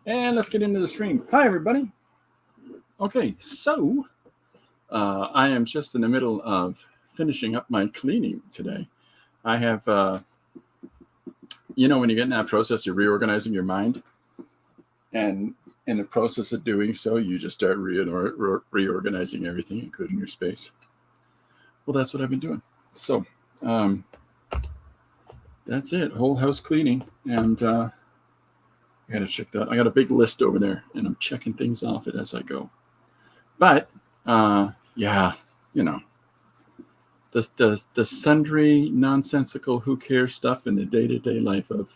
And let's get into the stream. Hi, everybody. Okay, so I am just in the middle of finishing up my cleaning today. I have, when you get in that process, you're reorganizing your mind. And in the process of doing so, you just start reorganizing everything, including your space. Well, that's what I've been doing. So that's it, whole house cleaning. And I got to check that. I got a big list over there, and I'm checking things off it as I go. But yeah, the sundry nonsensical who cares stuff in the day-to-day life of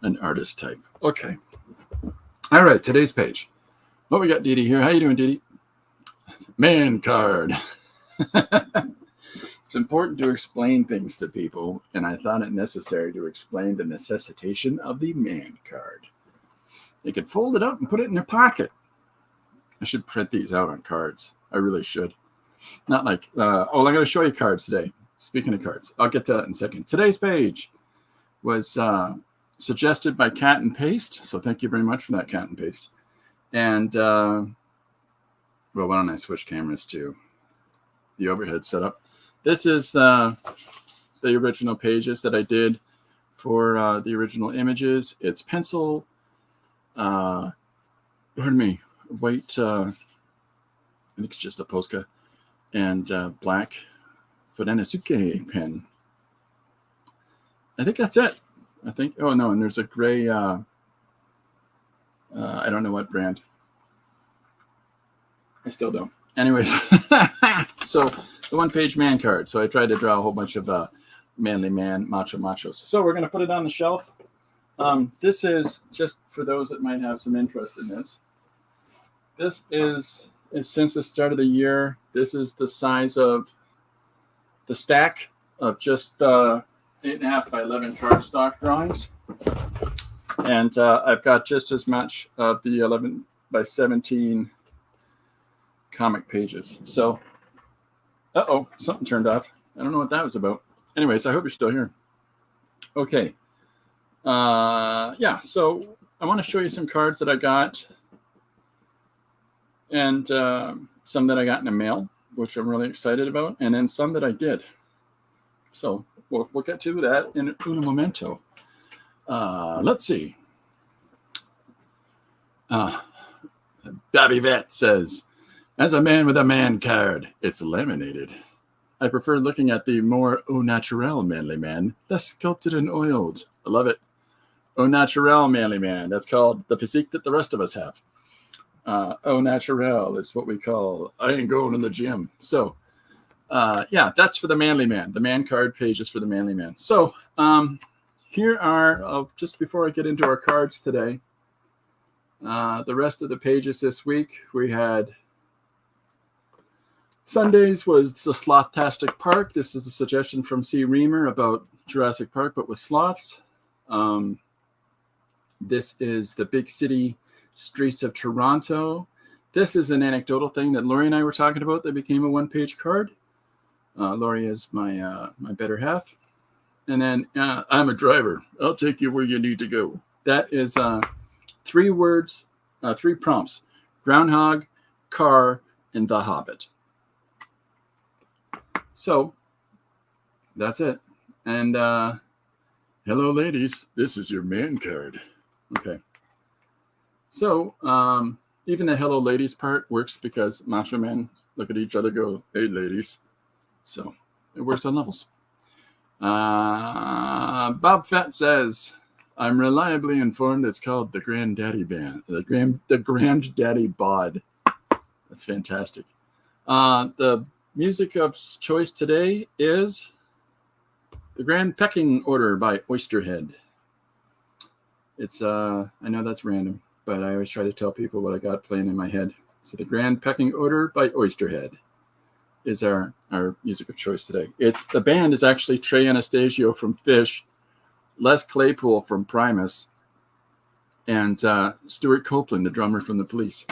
an artist type. Okay. All right, today's page. What we got, Dee Dee here? How you doing, Dee Dee? Man card. It's important to explain things to people, and I thought it necessary to explain the necessitation of the man card. They could fold it up and put it in their pocket. I should print these out on cards. I really should. Not like, I'm going to show you cards today. Speaking of cards, I'll get to that in a second. Today's page was suggested by Cat and Paste. So thank you very much for that, Cat and Paste. And, well, why don't I switch cameras to the overhead setup? This is the original pages that I did for the original images. It's pencil, pardon me, white, I think it's just a Posca, and black Fudenosuke pen. I think that's it. Oh no, and there's a gray, I don't know what brand. I still don't. Anyways, so the one-page man card. So I tried to draw a whole bunch of manly man, machos. So we're going to put it on the shelf. This is, just for those that might have some interest in this, this is since the start of the year, this is the size of the stack of just 8.5 by 11 cardstock drawings. And I've got just as much of the 11 by 17 comic pages. So, something turned off. I don't know what that was about. Anyways, I hope you're still here. Okay. Yeah, so I want to show you some cards that I got, and some that I got in the mail, which I'm really excited about, and then some that I did. So we'll get to that in un momento. Let's see. Bobby Vet says, as a man with a man card, it's laminated. I prefer looking at the more au naturel manly man, less sculpted and oiled. I love it. Au naturel manly man. That's called the physique that the rest of us have. Au naturel is what we call, I ain't going to the gym. So, yeah, that's for the manly man. The man card page is for the manly man. So, here are, just before I get into our cards today, the rest of the pages this week. We had Sundays was the Slothtastic Park. This is a suggestion from C. Reamer about Jurassic Park, but with sloths. This is the big city streets of Toronto. This is an anecdotal thing that Lori and I were talking about that became a one-page card. Lori is my better half. And then I'm a driver. I'll take you where you need to go. That is 3 words, 3 prompts. Groundhog, car, and The Hobbit. So that's it. And hello, ladies. This is your man card. Okay. So even the hello, ladies part works because macho men look at each other, go, hey, ladies. So it works on levels. Bob Fett says, I'm reliably informed it's called the Granddaddy Band. The Granddaddy Bod. That's fantastic. The music of choice today is The Grand Pecking Order by Oysterhead. It's, I know that's random, but I always try to tell people what I got playing in my head. So The Grand Pecking Order by Oysterhead is our music of choice today. The band is actually Trey Anastasio from Fish, Les Claypool from Primus, and Stuart Copeland, the drummer from The Police.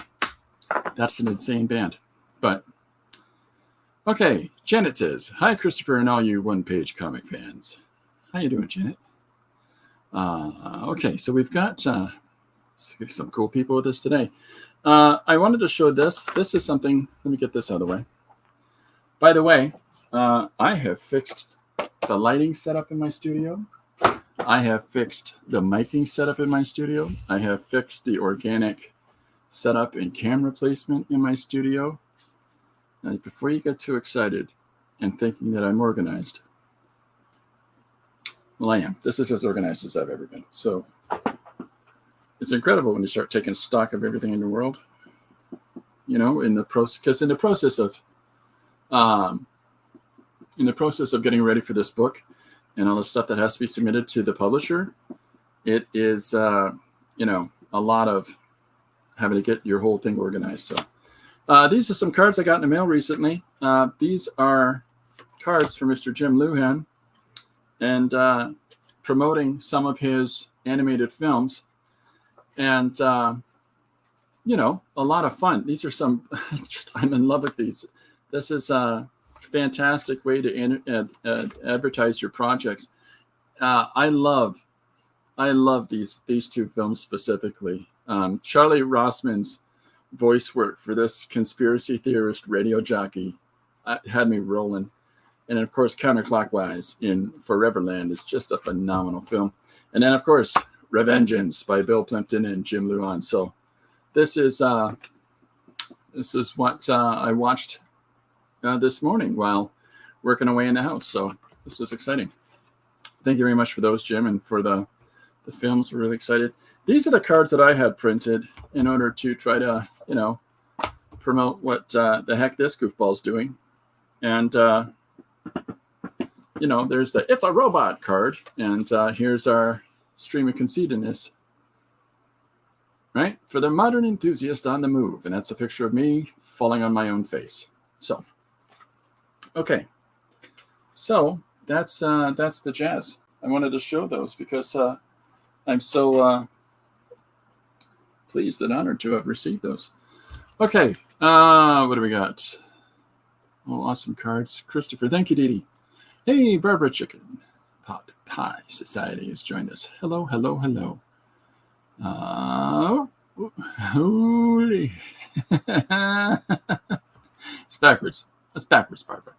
That's an insane band. But, okay, Janet says, hi, Christopher, and all you one-page comic fans. How you doing, Janet? Okay, so we've got Some cool people with us today. I wanted to show this. This is something. Let me get this out of the way. By the way, I have fixed the lighting setup in my studio. I have fixed the miking setup in my studio. I have fixed the organic setup and camera placement in my studio. Now, before you get too excited and thinking that I'm organized, well, I am. This is as organized as I've ever been. So it's incredible when you start taking stock of everything in the world, you know, in the process, because in the process of getting ready for this book and all the stuff that has to be submitted to the publisher, it is, you know, a lot of having to get your whole thing organized. So these are some cards I got in the mail recently. These are cards from Mr. Jim Luhan and promoting some of his animated films. And, you know, a lot of fun. These are some, I'm in love with these. This is a fantastic way to advertise your projects. I love these two films specifically. Charlie Rossman's voice work for this conspiracy theorist radio jockey had me rolling. And of course, Counterclockwise in Foreverland is just a phenomenal film. And then, of course, Revengeance by Bill Plimpton and Jim Luhan. So this is what I watched this morning while working away in the house. So this was exciting. Thank you very much for those, Jim, and for the films. We're really excited. These are the cards that I had printed in order to try to, you know, promote what the heck this goofball's doing. And, you know, there's the It's a Robot card. And here's our stream of conceitedness, right? For the modern enthusiast on the move. And that's a picture of me falling on my own face. So, okay. So that's the jazz. I wanted to show those because I'm so pleased and honored to have received those. Okay. What do we got? Oh, awesome cards. Christopher. Thank you, Dee Dee. Hey, Barbara Chicken. Pot Pie Society has joined us. Hello, hello, hello. Holy. It's backwards. That's backwards, Barbara.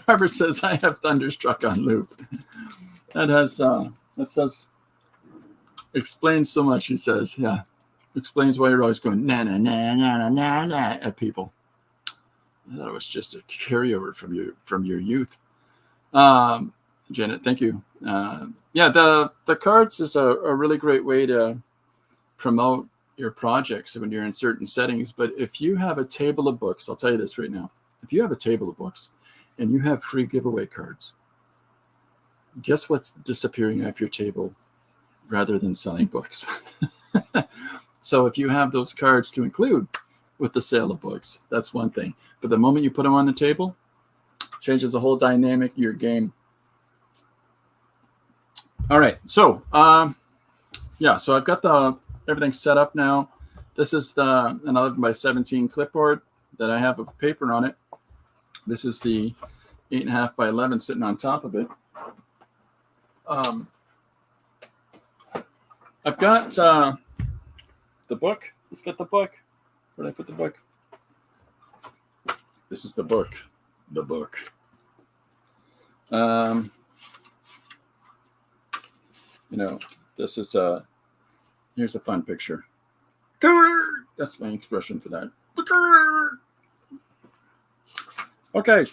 Robert says, I have Thunderstruck on loop. That says, explains so much, he says. Yeah. Explains why you're always going, na, na, na, na, na, na, na, at people. I thought it was just a carryover from your youth. Janet, thank you. Yeah, the cards is a really great way to promote your projects when you're in certain settings. But if you have a table of books, I'll tell you this right now. If you have a table of books and you have free giveaway cards, guess what's disappearing off your table rather than selling books? So if you have those cards to include with the sale of books, that's one thing. But the moment you put them on the table, changes the whole dynamic of your game. All right. So, yeah, so I've got everything set up now. This is an 11 by 17 clipboard that I have with paper on it. This is the 8.5 by 11 sitting on top of it. I've got the book. Let's get the book. Where did I put the book? This is the book. The book. You know, this is here's a fun picture. That's my expression for that. Okay.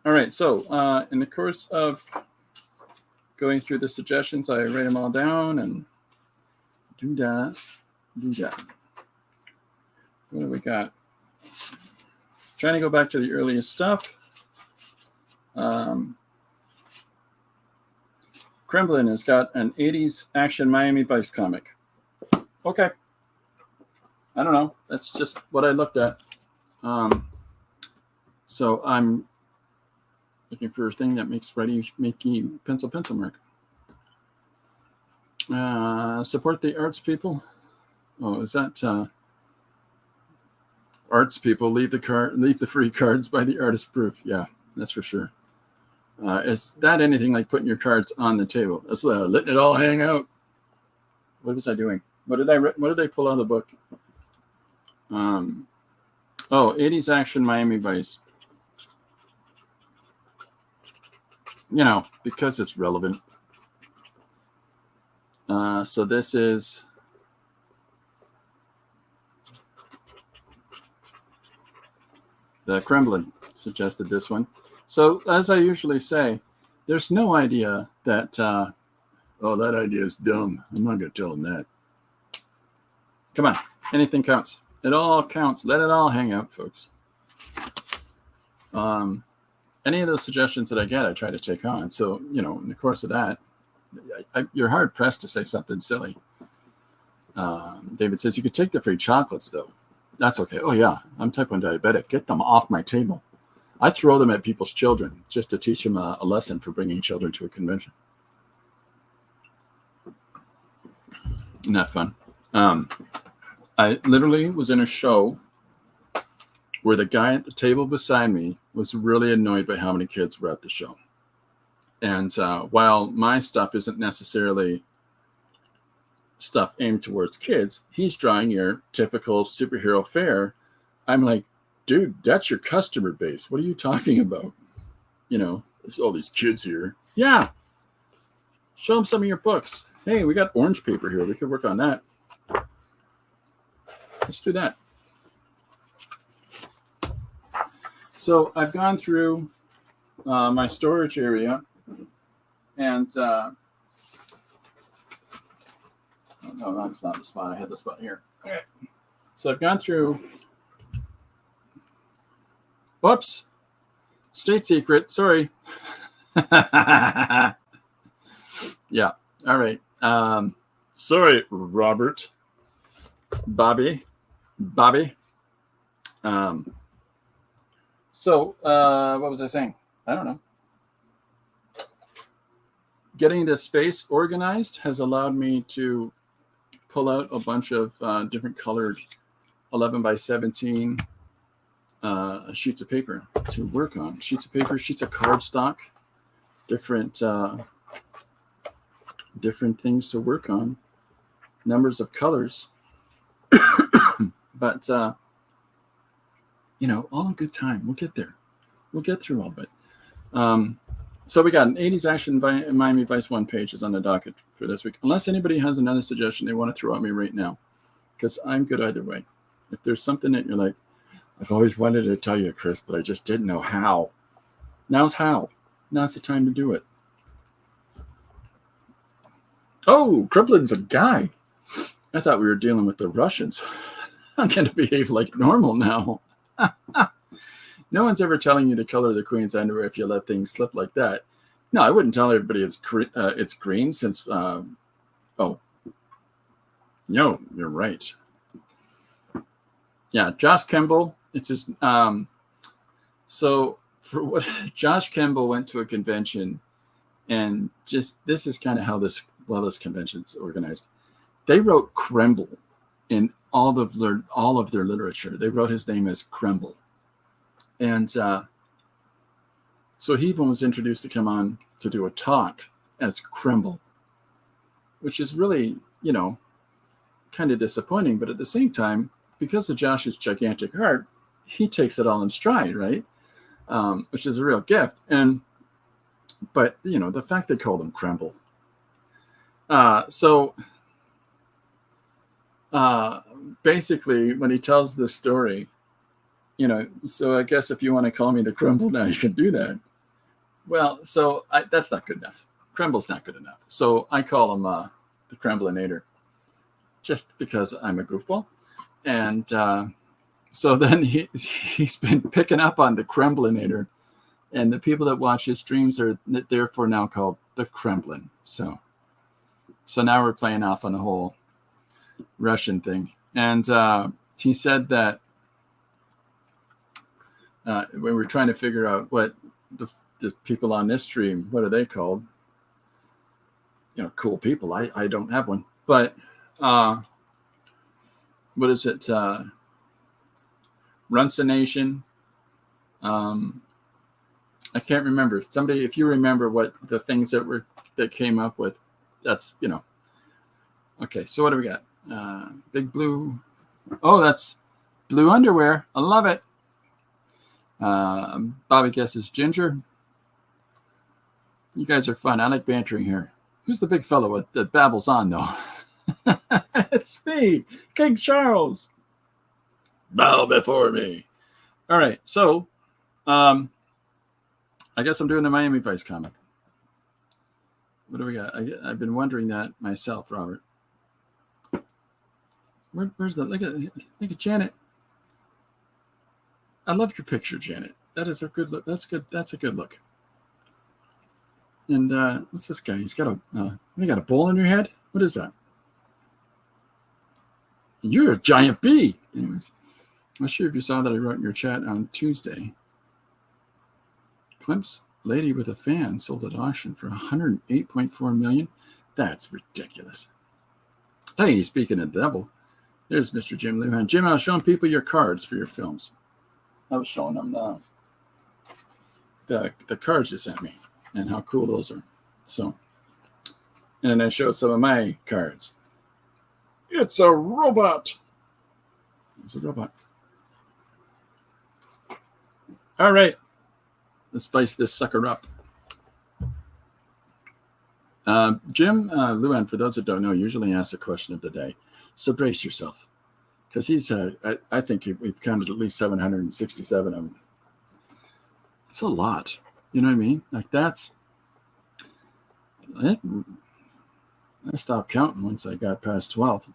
All right. So in the course of going through the suggestions, I write them all down and do that. What do we got? Trying to go back to the earliest stuff. Kremlin has got an 80s action Miami Vice comic. Okay. I don't know. That's just what I looked at. So I'm looking for a thing that makes making pencil mark. Support the arts people. Oh, is that arts people? Leave the free cards by the artist proof. Yeah, that's for sure. Is that anything like putting your cards on the table? That's letting it all hang out. What was I doing? What did I pull out of the book? 80s action Miami Vice. You know, because it's relevant. So this is the Kremlin suggested this one. So as I usually say, there's no idea that, that idea is dumb. I'm not going to tell them that. Come on. Anything counts. It all counts. Let it all hang out, folks. Any of those suggestions that I get, I try to take on. So, in the course of that, you're hard pressed to say something silly. David says, you could take the free chocolates, though. That's okay. Oh, yeah. I'm type 1 diabetic. Get them off my table. I throw them at people's children just to teach them a lesson for bringing children to a convention. Isn't that fun? I literally was in a show where the guy at the table beside me was really annoyed by how many kids were at the show. And while my stuff isn't necessarily stuff aimed towards kids, he's drawing your typical superhero fare. I'm like, dude, that's your customer base. What are you talking about? There's all these kids here. Yeah. Show them some of your books. Hey, we got orange paper here. We could work on that. Let's do that. So I've gone through my storage area and no, that's not the spot. I had the spot here. Okay. So I've gone through. Whoops. State secret. Sorry. Yeah. All right. Sorry, Robert. Bobby. So what was I saying? I don't know. Getting this space organized has allowed me to pull out a bunch of different colored 11 by 17 sheets of paper to work on. Sheets of paper, sheets of cardstock, different things to work on, numbers of colors. But, all in good time. We'll get there. We'll get through all of it. So we got an 80s Action Miami Vice 1 page is on the docket for this week. Unless anybody has another suggestion they want to throw at me right now, because I'm good either way. If there's something that you're like, I've always wanted to tell you, Chris, but I just didn't know how. Now's how. Now's the time to do it. Oh, Kremlin's a guy. I thought we were dealing with the Russians. I'm going to behave like normal now. No one's ever telling you the color of the queen's underwear if you let things slip like that. No, I wouldn't tell everybody it's green since, no, you're right. Yeah, Josh Kemble, it's his, so for what Josh Kemble went to a convention and this is kind of how this convention's organized. They wrote Kremble in all of their literature. They wrote his name as Kremble. And so he even was introduced to come on to do a talk as Kremble, which is really, kind of disappointing. But at the same time, because of Josh's gigantic heart, he takes it all in stride, right? Which is a real gift. But the fact they called him Kremble. Basically, when he tells this story, so I guess if you want to call me the Kremble now, you can do that. Well, so that's not good enough. Kremble's not good enough. So I call him the Kremblinator, just because I'm a goofball. And so then he's been picking up on the Kremblinator, and the people that watch his streams are therefore now called the Kremlin. So now we're playing off on the whole Russian thing. And he said that when we're trying to figure out what the people on this stream, what are they called? Cool people. I don't have one. But what is it? Runcination. I can't remember. Somebody, if you remember what the things that came up with, that's, Okay, so what do we got? Big blue. Oh, that's blue underwear. I love it. Bobby guesses ginger. You guys are fun. I like bantering here. Who's the big fellow that babbles on, though? It's me, King Charles. Bow before me. All right, so I guess I'm doing the Miami Vice comic. What do we got? I've been wondering that myself, Robert. Where's the look at Janet? I love your picture, Janet. That is a good look. That's good. That's a good look. And what's this guy? He's got you got a bowl in your head? What is that? You're a giant bee. Anyways, I'm not sure if you saw that I wrote in your chat on Tuesday. Klimp's Lady with a Fan sold at auction for $108.4 million. That's ridiculous. Hey, speaking of the devil, there's Mr. Jim Luhan. Jim, I was showing people your cards for your films. I was showing them the cards you sent me and how cool those are. So, and then I showed some of my cards. It's a robot. It's a robot. All right. Let's spice this sucker up. Jim Luan, for those that don't know, usually asks the question of the day. So brace yourself. Because he's, I think we've counted at least 767 of them. It's a lot. You know what I mean? Like that's, I stopped counting once I got past 12.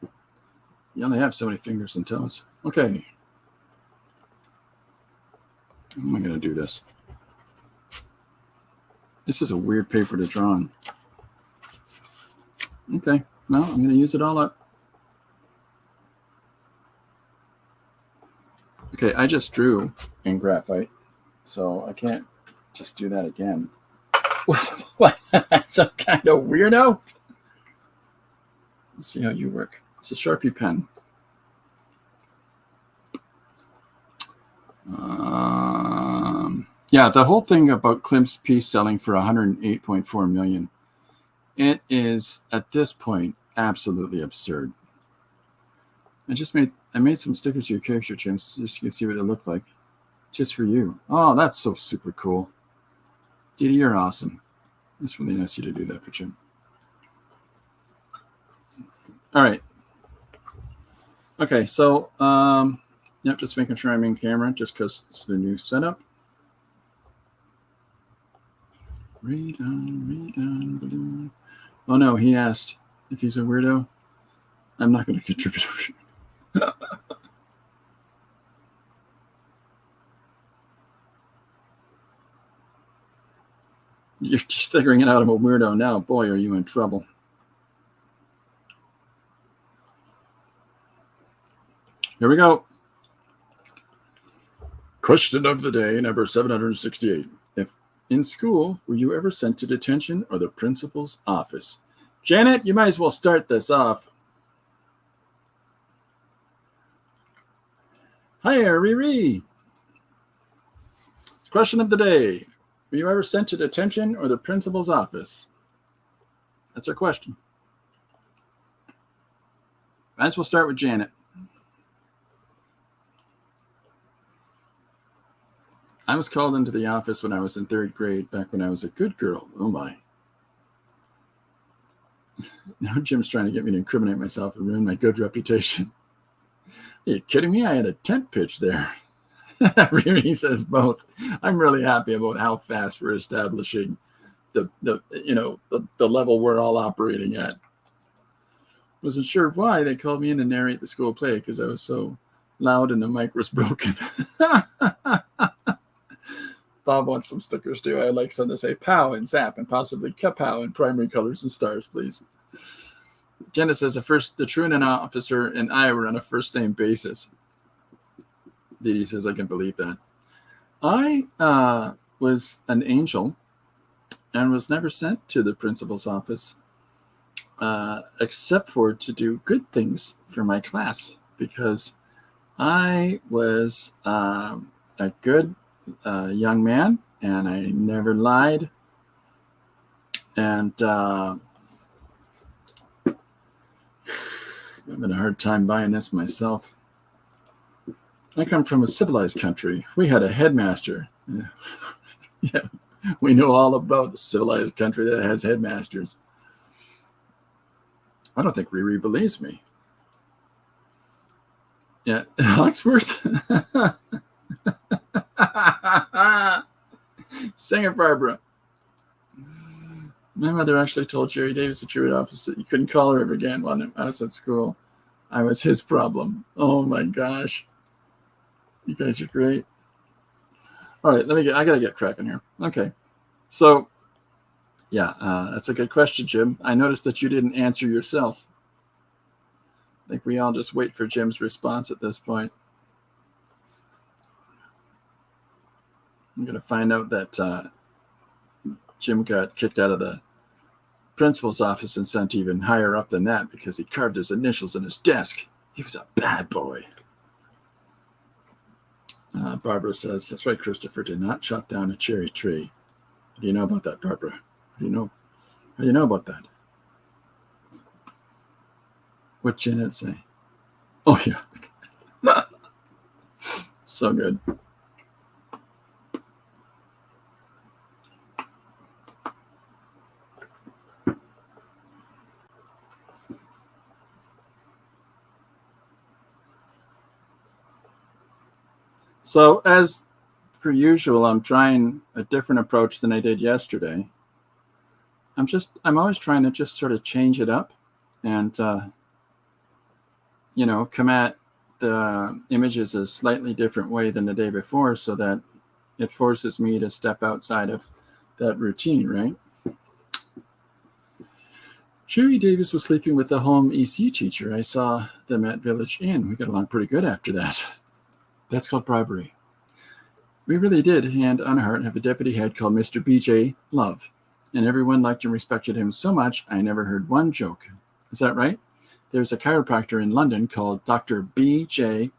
You only have so many fingers and toes. Okay. How am I going to do this? This is a weird paper to draw on. Okay. Well, I'm going to use it all up. Okay, I just drew in graphite, so I can't just do that again. What? Some kind of weirdo? Let's see how you work. It's a Sharpie pen. Yeah, the whole thing about Klimp's piece selling for $108.4 million, it is, at this point, absolutely absurd. I made some stickers to your character, Jim, just so you can see what it looked like. Just for you. Oh, that's so super cool. Didi, you're awesome. It's really nice of you to do that for Jim. All right. Okay, so yep, just making sure I'm in camera just because it's the new setup. Read on, balloon. Oh no, he asked if he's a weirdo. I'm not going to contribute. You're just figuring it out. I'm a weirdo now. Boy, are you in trouble. Here we go. Question of the day, number 768. If in school, were you ever sent to detention or the principal's office? Janet, you might as well start this off. Hi, Riri. Question of the day. Were you ever sent to detention or the principal's office? That's our question. Might as well start with Janet. I was called into the office when I was in 3rd grade, back when I was a good girl. Oh, my. Now Jim's trying to get me to incriminate myself and ruin my good reputation. Are you kidding me? I had a tent pitch there. Riri says both. I'm really happy about how fast we're establishing the level we're all operating at. Wasn't sure why they called me in to narrate the school play because I was so loud and the mic was broken. Bob wants some stickers too. I'd like some to say POW and ZAP and possibly KAPOW in primary colors and stars, please. Jenna says the truant officer and I were on a first name basis. Didi says, I can believe that. I was an angel and was never sent to the principal's office except for to do good things for my class because I was a good young man and I never lied. And I'm having a hard time buying this myself. I come from a civilized country. We had a headmaster. Yeah, we know all about the civilized country that has headmasters. I don't think Riri believes me. Yeah, Hawksworth. Singer Barbara. My mother actually told Jerry Davis, the truant office, that you couldn't call her ever again when I was at school. I was his problem. Oh my gosh. You guys are great. All right, I gotta get cracking here. Okay. So yeah, that's a good question, Jim. I noticed that you didn't answer yourself. I think we all just wait for Jim's response at this point. I'm going to find out that Jim got kicked out of the principal's office and sent even higher up than that because he carved his initials in his desk. He was a bad boy. Barbara says, that's right, Christopher did not chop down a cherry tree. How do you know about that, Barbara? How do you know about that? What'd Janet say? Oh, yeah. So good. So as per usual, I'm trying a different approach than I did yesterday. I'm always trying to just sort of change it up and, come at the images a slightly different way than the day before so that it forces me to step outside of that routine, right? Jerry Davis was sleeping with a home EC teacher. I saw them at Village Inn. We got along pretty good after that. That's called bribery. We really did, hand on heart, have a deputy head called Mr. B.J. Love, and everyone liked and respected him so much I never heard one joke. Is that right? There's a chiropractor in London called Dr. B.J.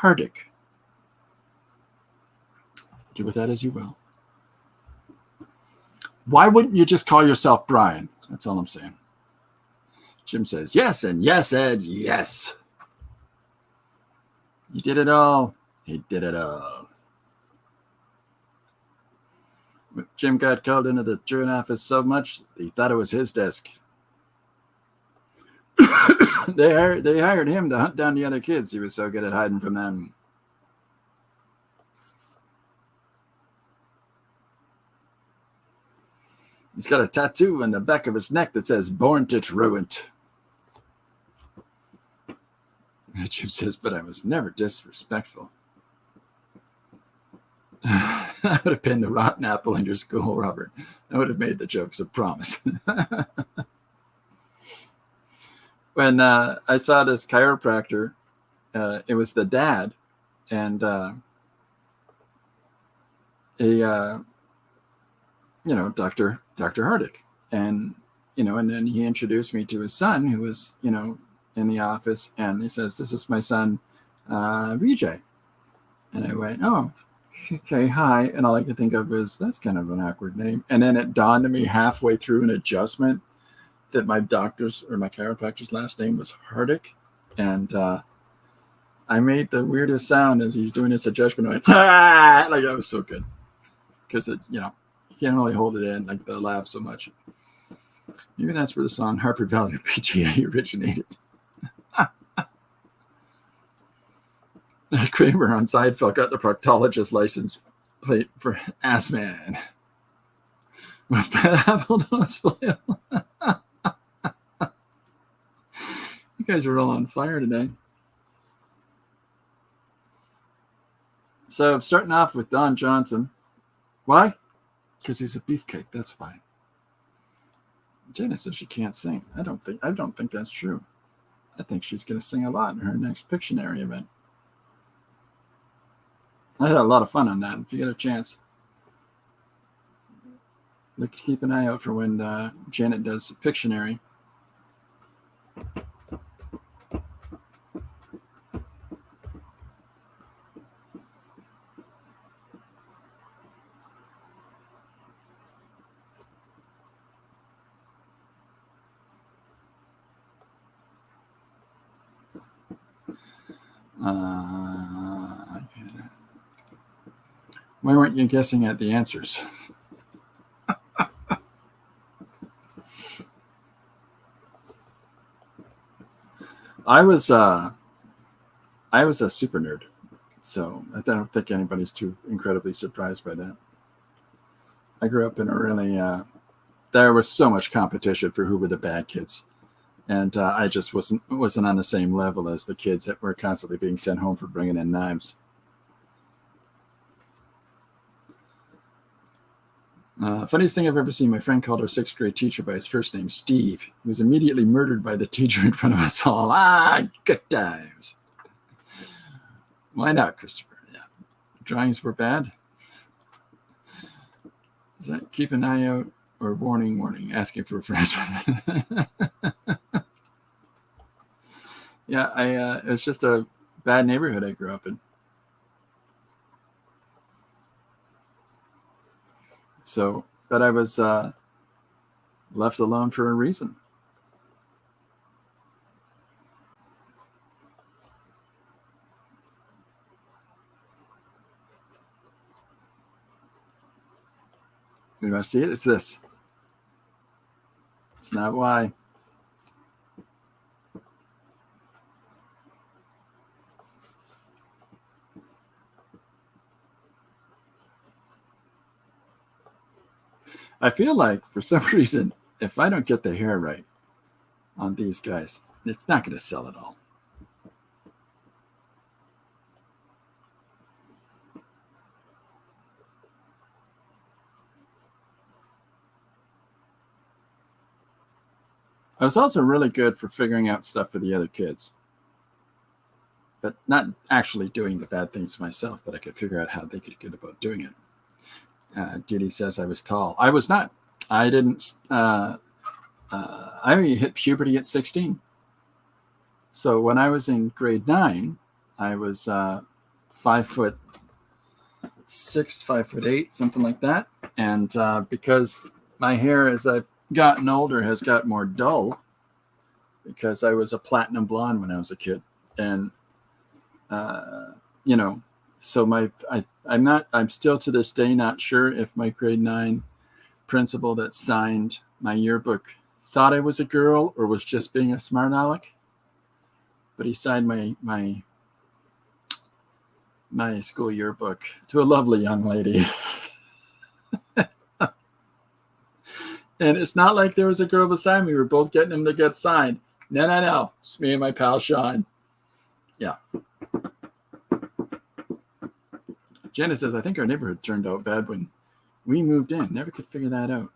Hardick. Do with that as you will. Why wouldn't you just call yourself Brian? That's all I'm saying. Jim says, yes, and yes, Ed, yes. You did it all. He did it all. Jim got called into the truant office so much, he thought it was his desk. They hired him to hunt down the other kids. He was so good at hiding from them. He's got a tattoo on the back of his neck that says, born to truant. Jim says, but I was never disrespectful. I would have pinned the rotten apple in your school, Robert. I would have made the jokes, I promise. When I saw this chiropractor, it was the dad, and Dr. Hardick, and and then he introduced me to his son, who was in the office, and he says, "This is my son, Vijay," and I went, "Oh, okay, hi," and all I could think of is that's kind of an awkward name, and then it dawned on me halfway through an adjustment that my chiropractor's last name was Hardick, and I made the weirdest sound as he's doing this adjustment. I went, ah! Like that was so good because you can't really hold it in, like the laugh so much. Maybe that's where the song Harper Valley PGA originated. Kramer on Seinfeld got the proctologist license plate for ass man. With bad apple don't spoil. You guys are all on fire today. So starting off with Don Johnson. Why? Because he's a beefcake. That's why. Janet says she can't sing. I don't think that's true. I think she's going to sing a lot in her next Pictionary event. I had a lot of fun on that. If you get a chance, keep an eye out for when Janet does Pictionary. Why weren't you guessing at the answers? I was a super nerd, so I don't think anybody's too incredibly surprised by that. I grew up in a really there was so much competition for who were the bad kids, and I just wasn't on the same level as the kids that were constantly being sent home for bringing in knives. Funniest thing I've ever seen, my friend called our 6th grade teacher by his first name, Steve. He was immediately murdered by the teacher in front of us all. Good times. Why not, Christopher? Yeah. Drawings were bad. Is that keep an eye out or warning, asking for a friend? Yeah, it was just a bad neighborhood I grew up in. So, but I was left alone for a reason. You want to see it? It's this. It's not why. I feel like, for some reason, if I don't get the hair right on these guys, it's not going to sell at all. I was also really good for figuring out stuff for the other kids, but not actually doing the bad things myself, but I could figure out how they could get about doing it. Didi says I was tall. I was not. I didn't. I only hit puberty at 16. So when I was in grade 9, I was 5'6", 5'8", something like that. And because my hair, as I've gotten older, has got more dull, because I was a platinum blonde when I was a kid, and so I'm still to this day not sure if my grade 9 principal that signed my yearbook thought I was a girl or was just being a smart aleck. But he signed my school yearbook to a lovely young lady. And it's not like there was a girl beside me. We were both getting him to get signed. No. It's me and my pal Sean. Yeah. Jenna says, I think our neighborhood turned out bad when we moved in. Never could figure that out.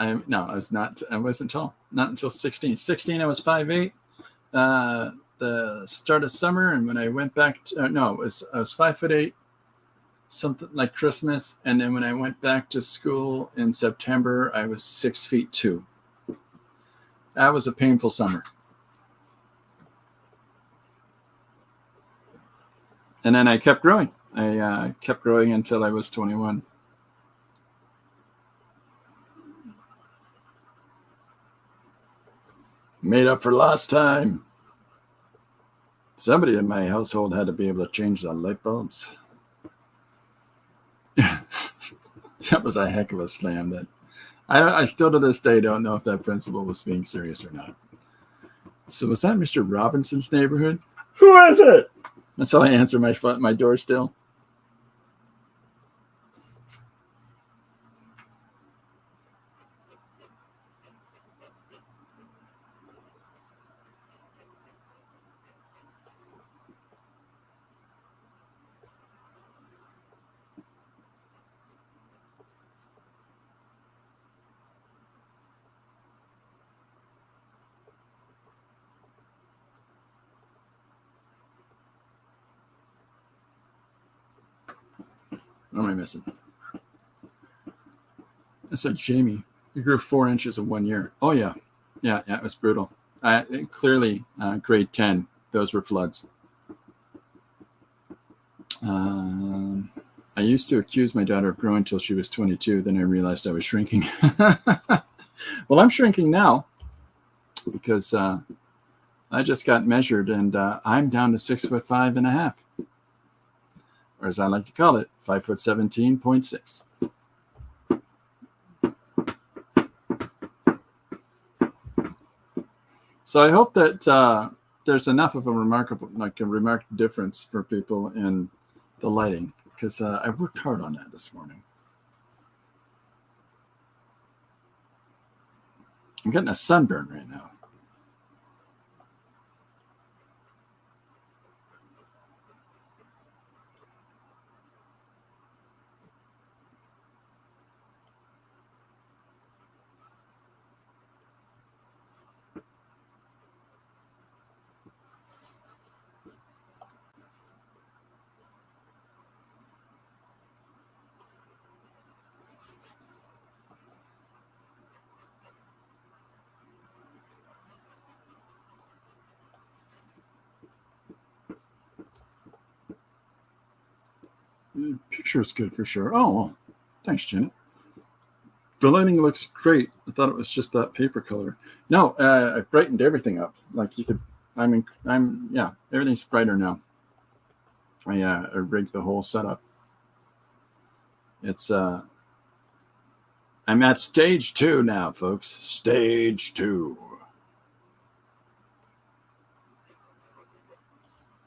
I wasn't tall. Not until 16. 16, I was 5'8". The start of summer, and when I went back I was 5'8", something like Christmas, and then when I went back to school in September, I was 6'2". That was a painful summer. And then I kept growing. I kept growing until I was 21. Made up for lost time. Somebody in my household had to be able to change the light bulbs. That was a heck of a slam. That I still to this day don't know if that principal was being serious or not. So was that Mr. Robinson's neighborhood? Who is it? That's how I answer my door still. What am I missing? I said, Jamie, you grew 4 inches in 1 year. Oh, yeah. Yeah, it was brutal. Clearly, grade 10, those were floods. I used to accuse my daughter of growing until she was 22. Then I realized I was shrinking. Well, I'm shrinking now because I just got measured and I'm down to 6'5.5", or as I like to call it, 5'17.6". So I hope that there's enough of a remarked difference for people in the lighting, because I worked hard on that this morning. I'm getting a sunburn right now. The picture is good for sure. Oh, well, thanks, Janet. The lighting looks great. I thought it was just that paper color. No, I brightened everything up. Like you could, yeah, everything's brighter now. I rigged the whole setup. It's, I'm at stage 2 now, folks. Stage 2.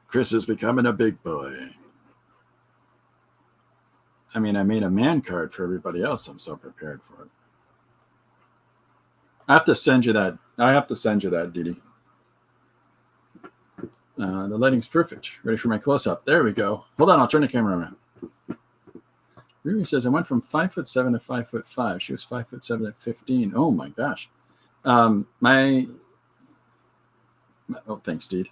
Chris is becoming a big boy. I mean, I made a man card for everybody else. I'm so prepared for it. I have to send you that. Dee Dee. The lighting's perfect. Ready for my close-up. There we go. Hold on, I'll turn the camera around. Ruby says, I went from 5'7" to 5'5". She was 5'7" at 15. Oh my gosh. Oh, thanks, Deed.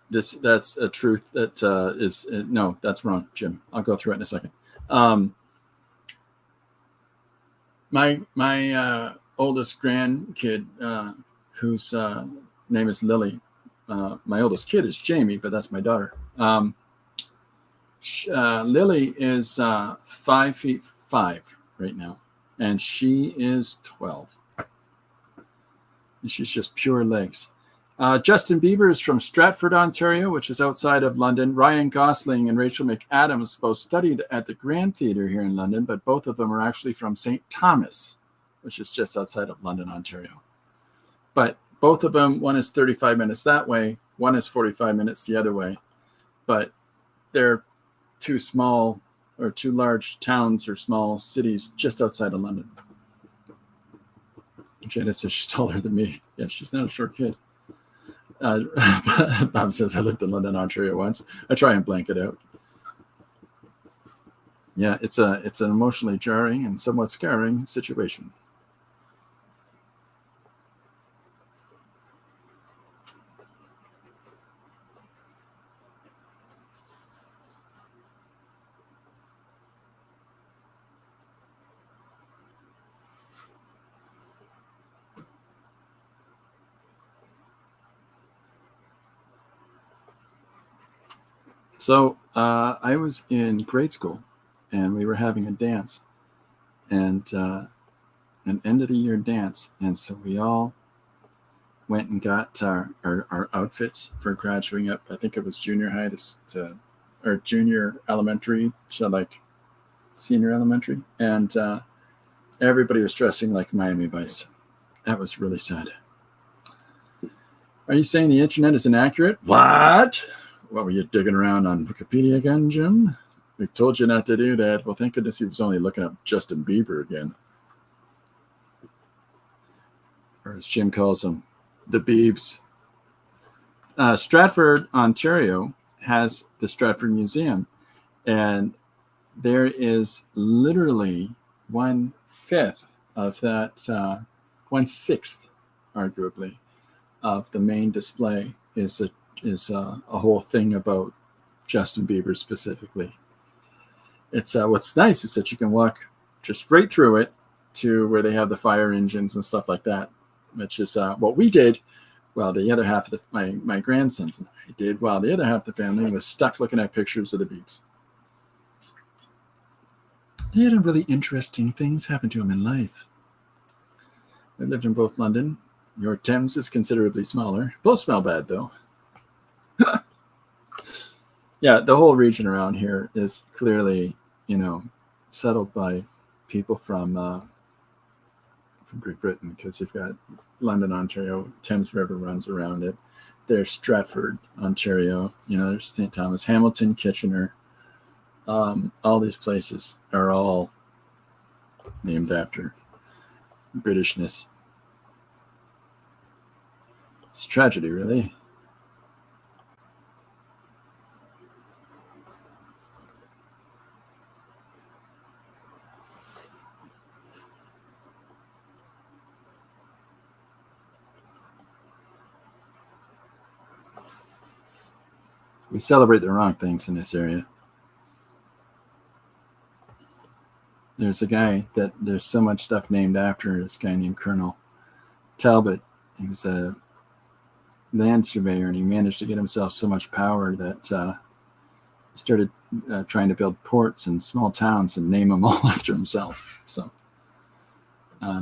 That's a truth that is no, that's wrong, Jim. I'll go through it in a second. My oldest grandkid, whose name is Lily. My oldest kid is Jamie, but that's my daughter. Lily is 5'5" right now, and she is 12. And she's just pure legs. Justin Bieber is from Stratford, Ontario, which is outside of London. Ryan Gosling and Rachel McAdams both studied at the Grand Theatre here in London, but both of them are actually from St. Thomas, which is just outside of London, Ontario. But both of them, one is 35 minutes that way, one is 45 minutes the other way. But they're two large towns or small cities just outside of London. Jada says she's taller than me. Yeah, she's not a short kid. Bob says I lived in London, Ontario once. I try and blank it out. Yeah, it's an emotionally jarring and somewhat scarring situation. So I was in grade school, and we were having a dance, and an end of the year dance, and so we all went and got our outfits for graduating up. I think it was junior high or junior elementary to like senior elementary, and everybody was dressing like Miami Vice. That was really sad. Are you saying the internet is inaccurate? What? What were you digging around on Wikipedia again, Jim? We told you not to do that. Well, thank goodness he was only looking up Justin Bieber again. Or as Jim calls him, the Biebs. Stratford, Ontario has the Stratford Museum. And there is literally 1/5 of that, 1/6, arguably, of the main display is a whole thing about Justin Bieber specifically. It's what's nice is that you can walk just right through it to where they have the fire engines and stuff like that, which is what we did Well, the other half of my grandsons and I did, while the other half of the family was stuck looking at pictures of the Beebs. They had really interesting things happen to them in life. I lived in both London. Your Thames is considerably smaller. Both smell bad, though. Yeah, the whole region around here is clearly, settled by people from Great Britain, because you've got London, Ontario, Thames River runs around it. There's Stratford, Ontario. There's St. Thomas, Hamilton, Kitchener. All these places are all named after Britishness. It's a tragedy, really. We celebrate the wrong things in this area. There's a guy that there's so much stuff named after, this guy named Colonel Talbot. He was a land surveyor, and he managed to get himself so much power that he started trying to build ports in small towns and name them all after himself. So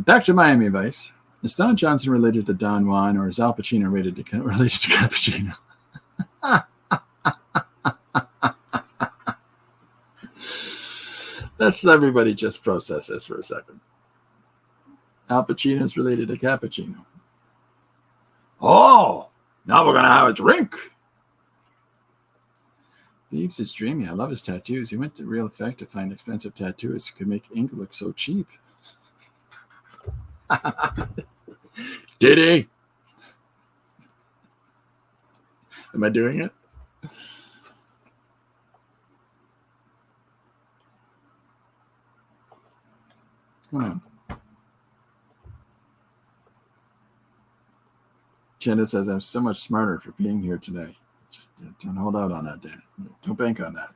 back to Miami Vice. Is Don Johnson related to Don Juan, or is Al Pacino related to Cappuccino? Let's everybody just process this for a second. Al Pacino is related to Cappuccino. Oh, now we're going to have a drink. Beebs is dreamy. I love his tattoos. He went to Real Effect to find expensive tattoos who could make ink look so cheap. Did he? Am I doing it? Come on. Candace says, I'm so much smarter for being here today. Just don't hold out on that, Dan. Don't bank on that.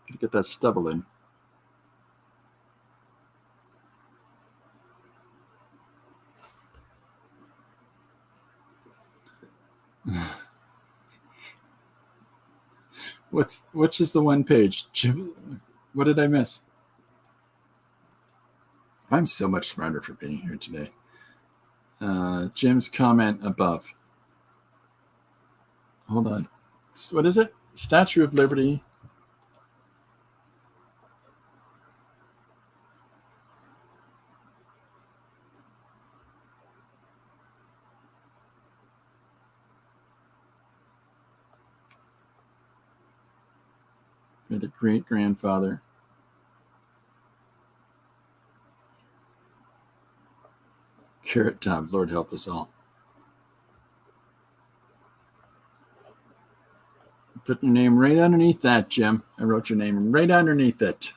Gotta get that stubble in. Which is the one page? Jim, what did I miss? I'm so much smarter for being here today. Jim's comment above. Hold on. What is it? Statue of Liberty. By the great-grandfather. Carrot Top, Lord help us all. Put your name right underneath that, Jim. I wrote your name right underneath it.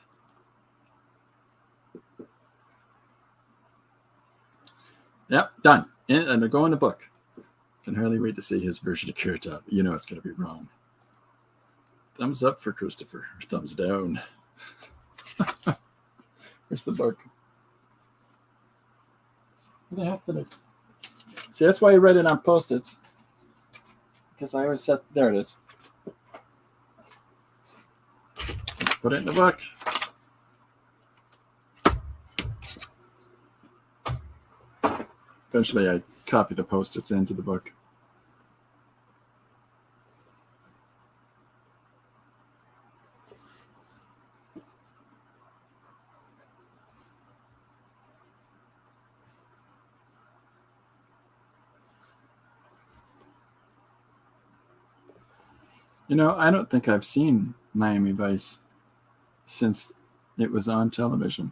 Yep, done. And it'll go in the book. Can hardly wait to see his version of Carrot Top. You know it's going to be wrong. Thumbs up for Christopher. Thumbs down. Where's the book? Where the heck did it? See, that's why you write it on Post-its. Because I always set... There it is. Put it in the book. Eventually, I copy the Post-its into the book. I don't think I've seen Miami Vice since it was on television.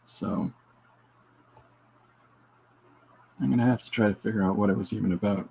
So I'm going to have to try to figure out what it was even about.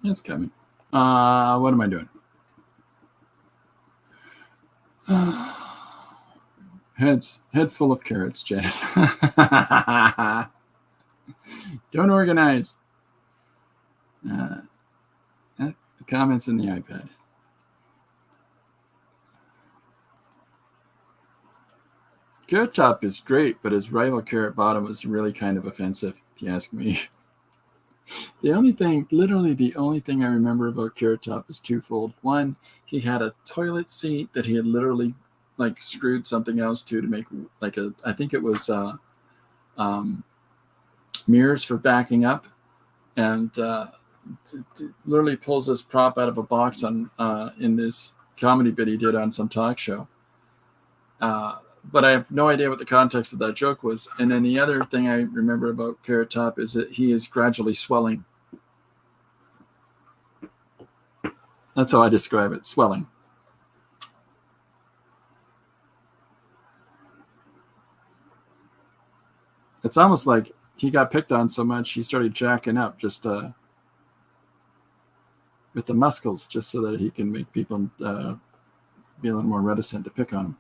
It's coming. What am I doing? Head full of carrots, Janet. Don't organize. The comments in the iPad. Carrot Top is great, but his rival Carrot Bottom was really kind of offensive, if you ask me. Literally the only thing I remember about Carrot Top is twofold. One, he had a toilet seat that he had literally like screwed something else to make like I think it was mirrors for backing up, and literally pulls this prop out of a box on in this comedy bit he did on some talk show. But I have no idea what the context of that joke was. And then the other thing I remember about Carrot Top is that he is gradually swelling. That's how I describe it, swelling. It's almost like he got picked on so much he started jacking up just with the muscles, just so that he can make people be a little more reticent to pick on him.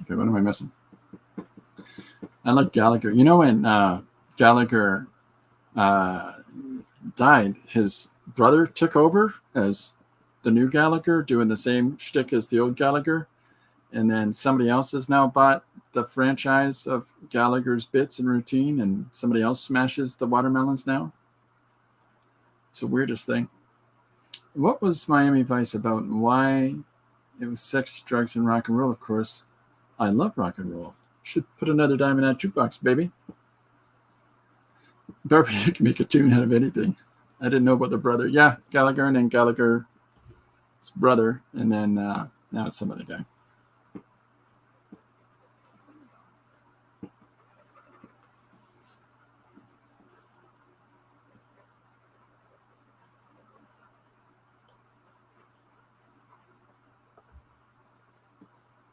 Okay, what am I missing? I like Gallagher. You know, when Gallagher died, his brother took over as the new Gallagher, doing the same shtick as the old Gallagher. And then somebody else has now bought the franchise of Gallagher's bits and routine, and somebody else smashes the watermelons now. It's the weirdest thing. What was Miami Vice about, and why? It was sex, drugs, and rock and roll, of course. I love rock and roll. Should put another dime in that jukebox, baby. Barbie, you can make a tune out of anything. I didn't know about the brother. Yeah, Gallagher, and then Gallagher's brother, and then now it's some other guy.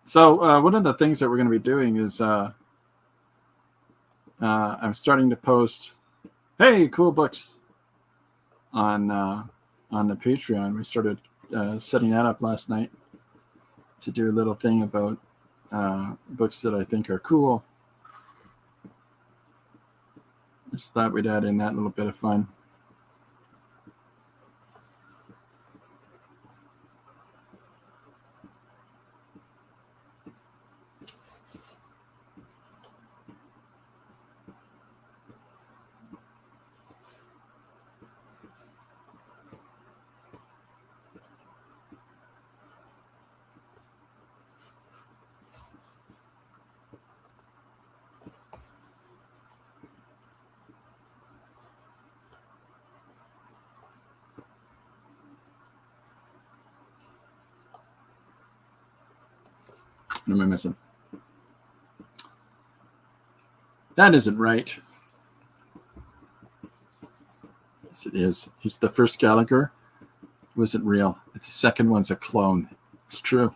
So one of the things that we're going to be doing is I'm starting to post, hey, cool books on the Patreon. We started setting that up last night to do a little thing about books that I think are cool. I just thought we'd add in that little bit of fun. What am I missing? That isn't right. Yes, it is. He's the first Gallagher. It wasn't real. The second one's a clone. It's true.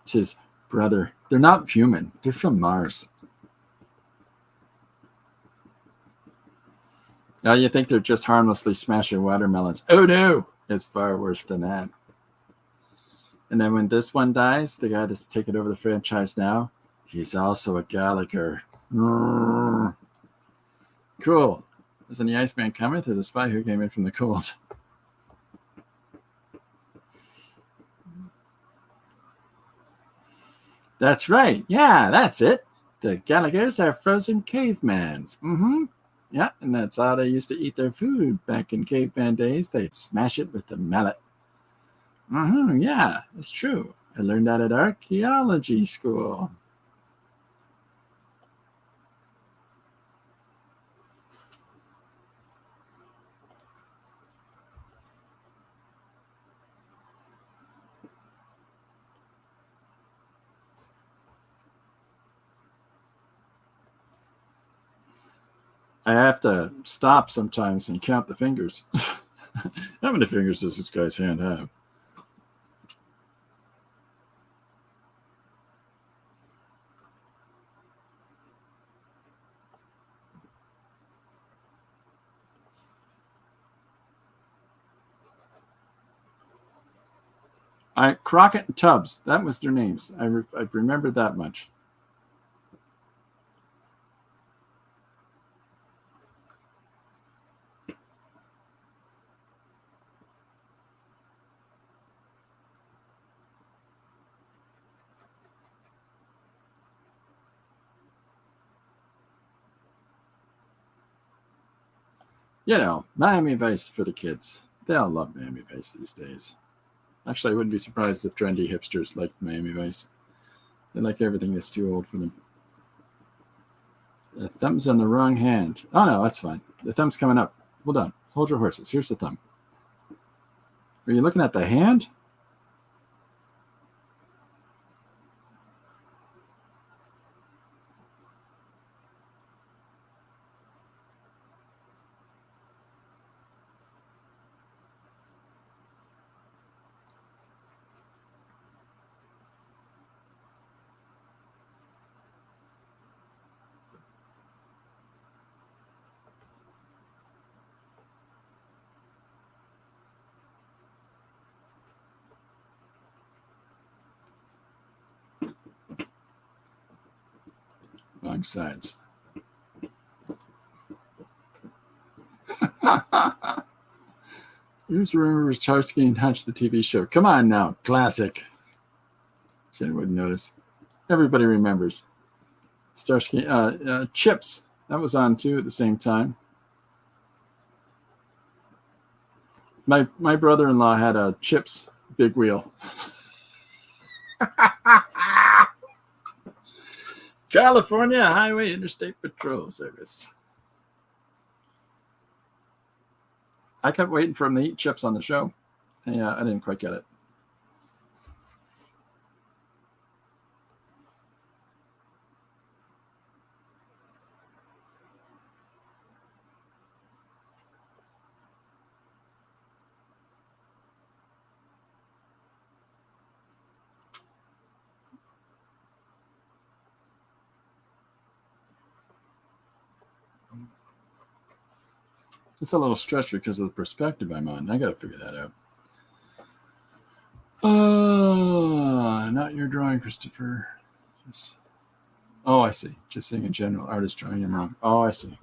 It's his brother. They're not human. They're from Mars. Oh, you think they're just harmlessly smashing watermelons? Oh no! It's far worse than that. And then when this one dies, the guy that's taking over the franchise now, he's also a Gallagher. Cool. Isn't the Iceman coming to the spy who came in from the cold? That's right. Yeah, that's it. The Gallaghers are frozen cavemans. Yeah, and that's how they used to eat their food back in caveman days. They'd smash it with the mallet. Yeah, that's true. I learned that at archaeology school. I have to stop sometimes and count the fingers. How many fingers does this guy's hand have? Crockett and Tubbs, that was their names. I've remembered that much. You know, Miami Vice for the kids. They all love Miami Vice these days. Actually, I wouldn't be surprised if trendy hipsters liked Miami Vice. They like everything that's too old for them. The thumb's on the wrong hand. Oh, no, that's fine. The thumb's coming up. Hold on. Hold your horses. Here's the thumb. Are you looking at the hand? Wrong sides. Who's remembers Starsky and Hutch, the TV show? Come on now. Classic. Jenny wouldn't notice. Everybody remembers. Starsky. Chips. That was on too at the same time. My brother-in-law had a Chips big wheel. California Highway Interstate Patrol Service. I kept waiting for him to eat chips on the show. Yeah, I didn't quite get it. It's a little stretch because of the perspective I'm on. I got to figure that out. Not your drawing, Christopher. Oh, I see. Just saying in general, artist drawing him wrong. Oh, I see.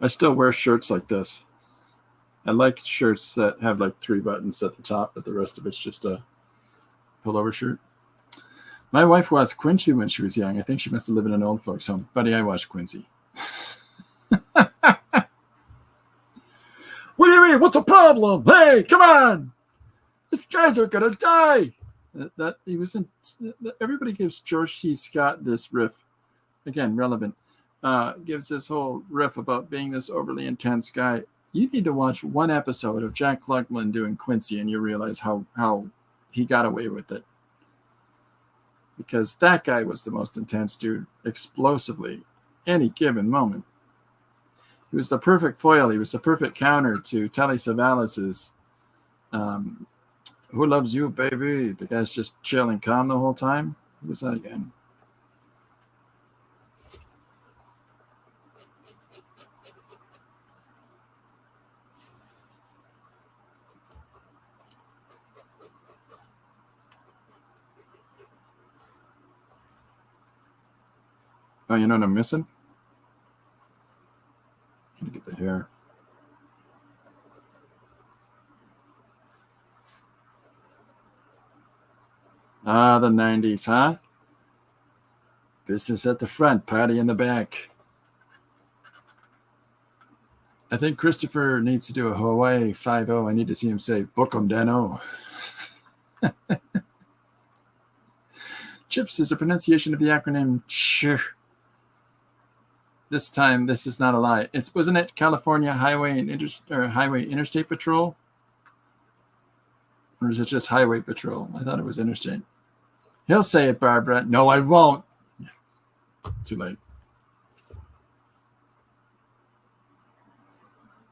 I still wear shirts like this. I like shirts that have like 3 buttons at the top, but the rest of it's just a pullover shirt. My wife watched Quincy when she was young. I think she must have lived in an old folks' home. Buddy, I watched Quincy. What do you mean? What's the problem? Hey, come on! These guys are gonna die. That he was in. Everybody gives George C. Scott this riff. Again, relevant. Gives this whole riff about being this overly intense guy. You need to watch one episode of Jack Klugman doing Quincy, and you realize how he got away with it. Because that guy was the most intense dude, explosively, any given moment. He was the perfect foil. He was the perfect counter to Telly Savalas's "Who Loves You, Baby?" The guy's just chill and calm the whole time. Who was that again? Oh, you know what I'm missing? I need to get the hair. Ah, the 90s, huh? Business at the front, party in the back. I think Christopher needs to do a Hawaii 5-0. I need to see him say, book 'em, Dano. CHIPS is a pronunciation of the acronym CH. This time, this is not a lie. Wasn't it California Highway and Highway Interstate Patrol? Or is it just Highway Patrol? I thought it was Interstate. He'll say it, Barbara. No, I won't. Too late.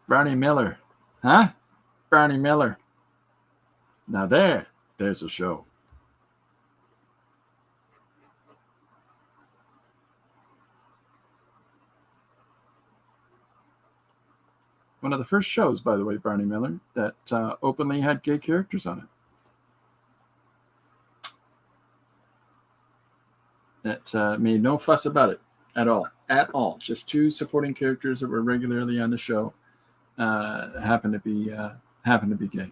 Barney Miller. Huh? Barney Miller. Now there's a show. One of the first shows, by the way, Barney Miller, that openly had gay characters on it. That made no fuss about it at all. At all. Just two supporting characters that were regularly on the show happened to be gay.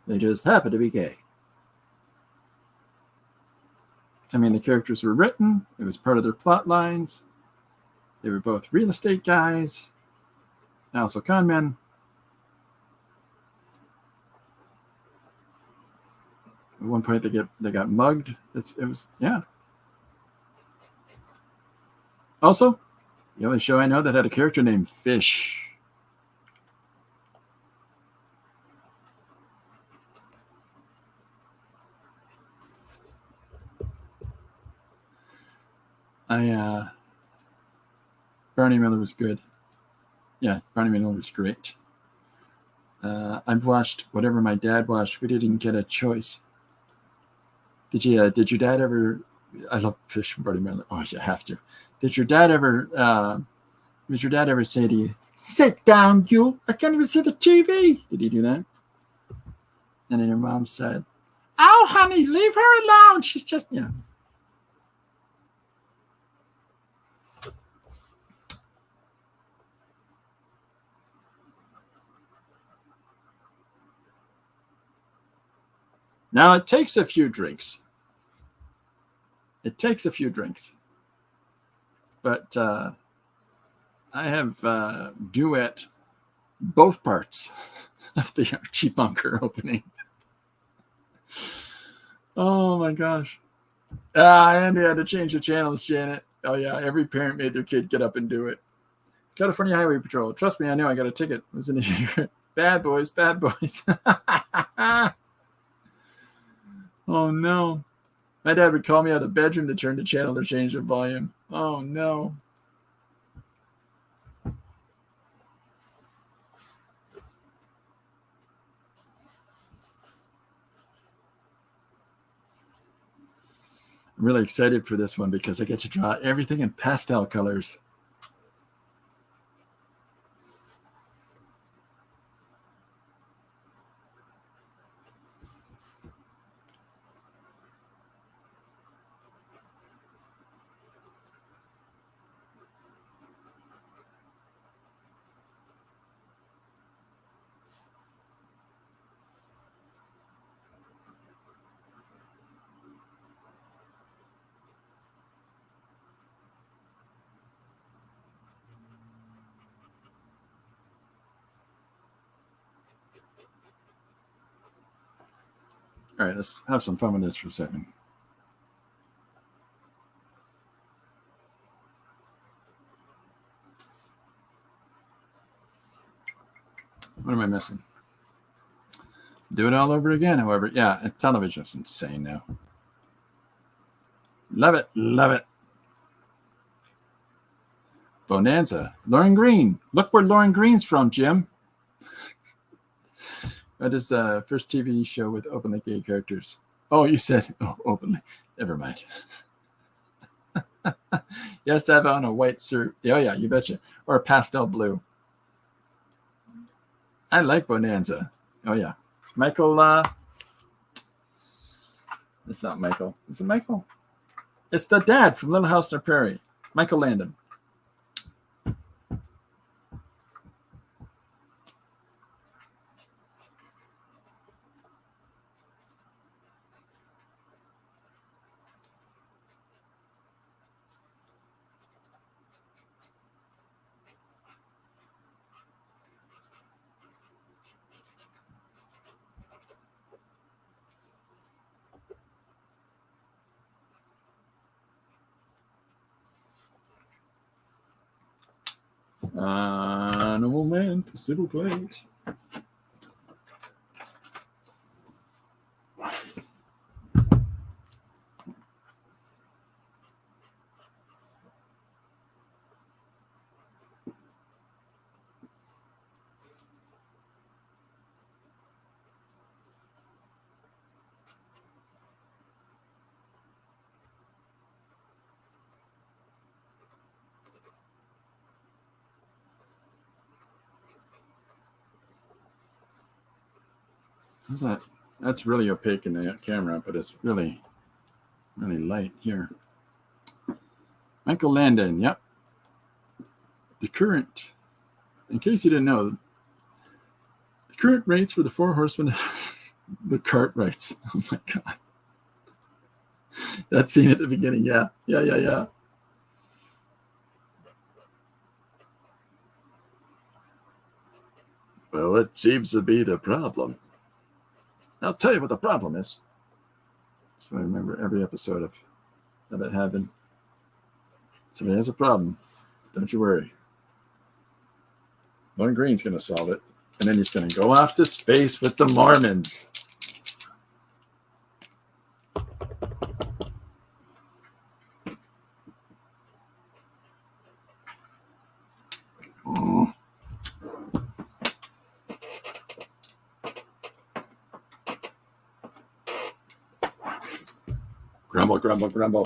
They just happened to be gay. I mean, the characters were written. It was part of their plot lines. They were both real estate guys, also con men. At one point, they got mugged. It was. Also, the only show I know that had a character named Fish. Barney Miller was good. Yeah, Barney Miller was great. I've watched whatever my dad watched. We didn't get a choice. Did your dad ever? I love Fish from Barney Miller. Oh, you have to. Did your dad ever say to you, "Sit down, you! I can't even see the TV"? Did he do that? And then your mom said, "Oh, honey, leave her alone. She's just, you know." Now, it takes a few drinks. But I have duet both parts of the Archie Bunker opening. Oh, my gosh. And they had to change the channels, Janet. Oh, yeah, every parent made their kid get up and do it. California Highway Patrol. Trust me, I know I got a ticket. It was in a Bad boys. Oh, no. My dad would call me out of the bedroom to turn the channel or change the volume. Oh, no. I'm really excited for this one because I get to draw everything in pastel colors. All right, let's have some fun with this for a second. What am I missing? Do it all over again, however. Yeah, television's insane now. Love it. Bonanza. Lauren Green. Look where Lauren Green's from, Jim. That is the first TV show with openly gay characters. Oh, you said, openly. Never mind. He has to have on a white suit. Oh, yeah, you betcha. Or a pastel blue. I like Bonanza. Oh, yeah. Michael, it's not Michael. Is it Michael? It's the dad from Little House on the Prairie. Michael Landon. Animal Man for civil plate. How's that? That's really opaque in the camera, but it's really, really light here. Michael Landon, yep. The current, in case you didn't know, the current rates for the Four Horsemen, the cart rights. Oh my God. That scene at the beginning, yeah. Well, it seems to be the problem. I'll tell you what the problem is. So I remember every episode of it having somebody has a problem. Don't you worry. Lorne Greene's going to solve it. And then he's going to go off to space with the Mormons. Oh. Grumble, grumble, grumble.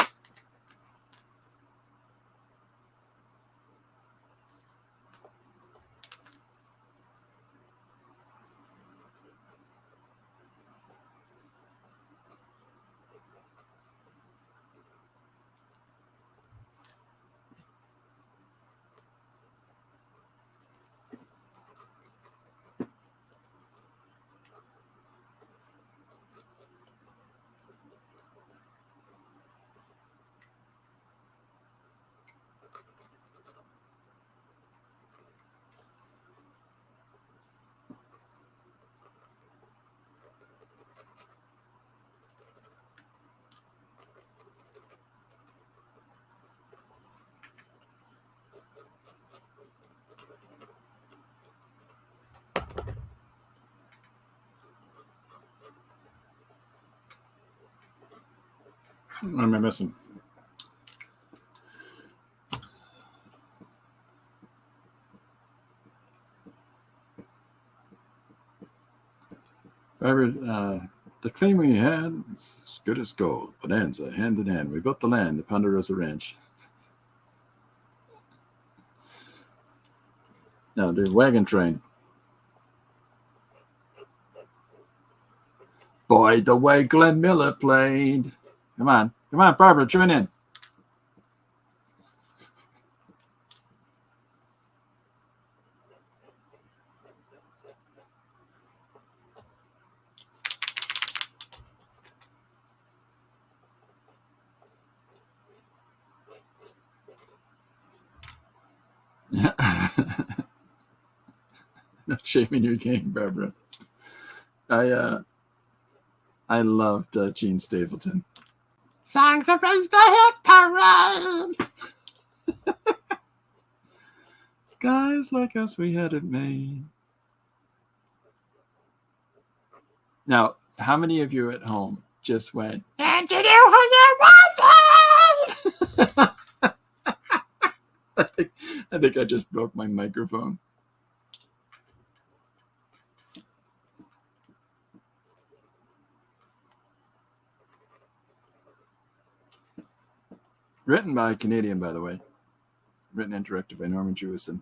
What am I missing? The claim we had is as good as gold. Bonanza, hand in hand. We built the land, the Ponderosa Ranch. Now, the wagon train. Boy, the way Glenn Miller played. Come on, Barbara, join in. Not shaming your game, Barbara. I loved Gene Stapleton. Songs of the hit parade. Guys like us, we had it made. Now, how many of you at home just went, and you do who you want? I think I just broke my microphone. Written by a Canadian, by the way. Written and directed by Norman Jewison.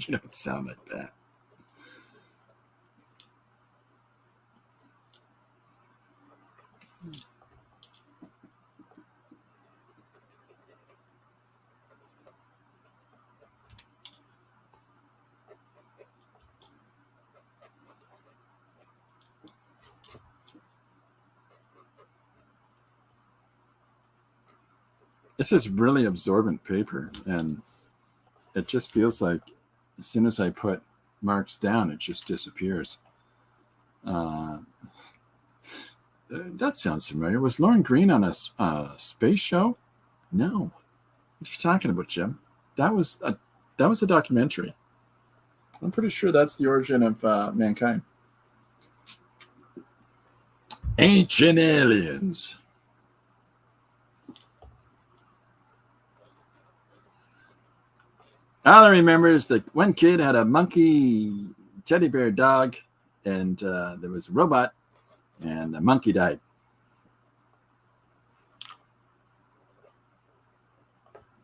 You don't sound like that. This is really absorbent paper, and it just feels like as soon as I put marks down, it just disappears. That sounds familiar. Was Lauren Green on a space show? No. What are you talking about, Jim? That was a documentary. I'm pretty sure that's the origin of mankind. Ancient aliens. All I remember is that one kid had a monkey teddy bear dog, and there was a robot, and the monkey died.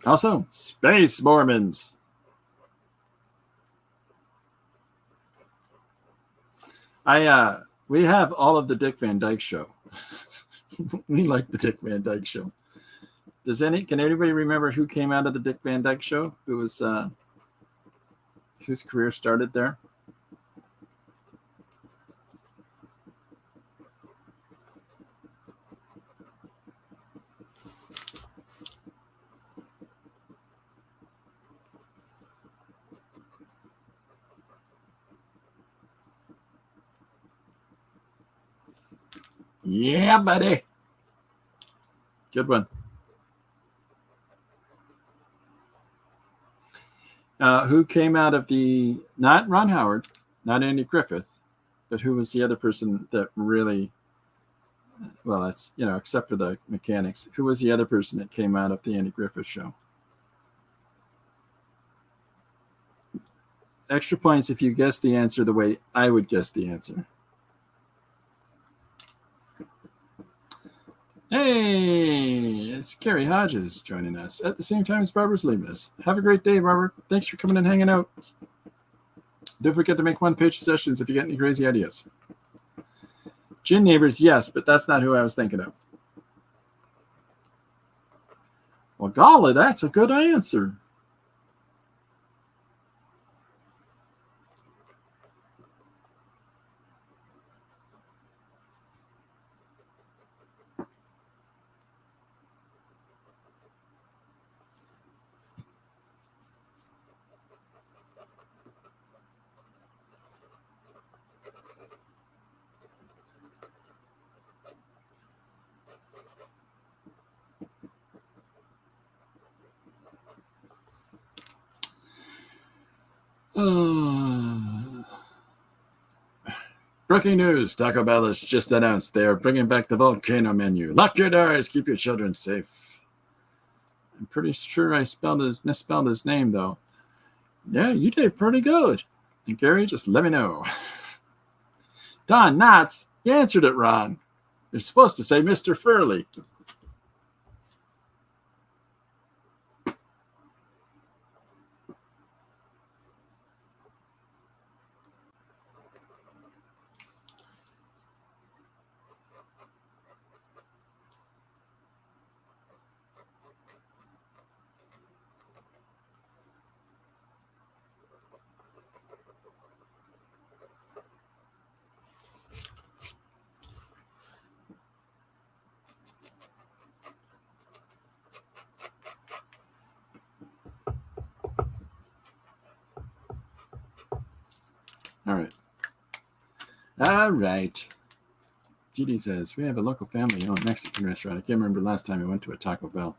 Also, space Mormons. We have all of the Dick Van Dyke Show. We like the Dick Van Dyke Show. Can anybody remember who came out of the Dick Van Dyke Show? Who was whose career started there? Yeah, buddy. Good one. Who came out of the, not Ron Howard, not Andy Griffith, but who was the other person that really, well, that's, except for the mechanics, who was the other person that came out of the Andy Griffith Show? Extra points if you guess the answer the way I would guess the answer. Hey, it's Carrie Hodges joining us at the same time as Barbara's leaving us. Have a great day, Barbara. Thanks for coming and hanging out. Don't forget to make one-page sessions if you get any crazy ideas. Gin Neighbors, yes, but that's not who I was thinking of. Well, golly, that's a good answer. Breaking news, Taco Bell has just announced they are bringing back the volcano menu. Lock your doors, keep your children safe. I'm pretty sure I misspelled his name, though. Yeah, you did pretty good. And Gary, just let me know. Don Knotts, you answered it wrong. They're supposed to say Mr. Furley. All right. Didi says, we have a local family-owned Mexican restaurant. I can't remember last time I went to a Taco Bell.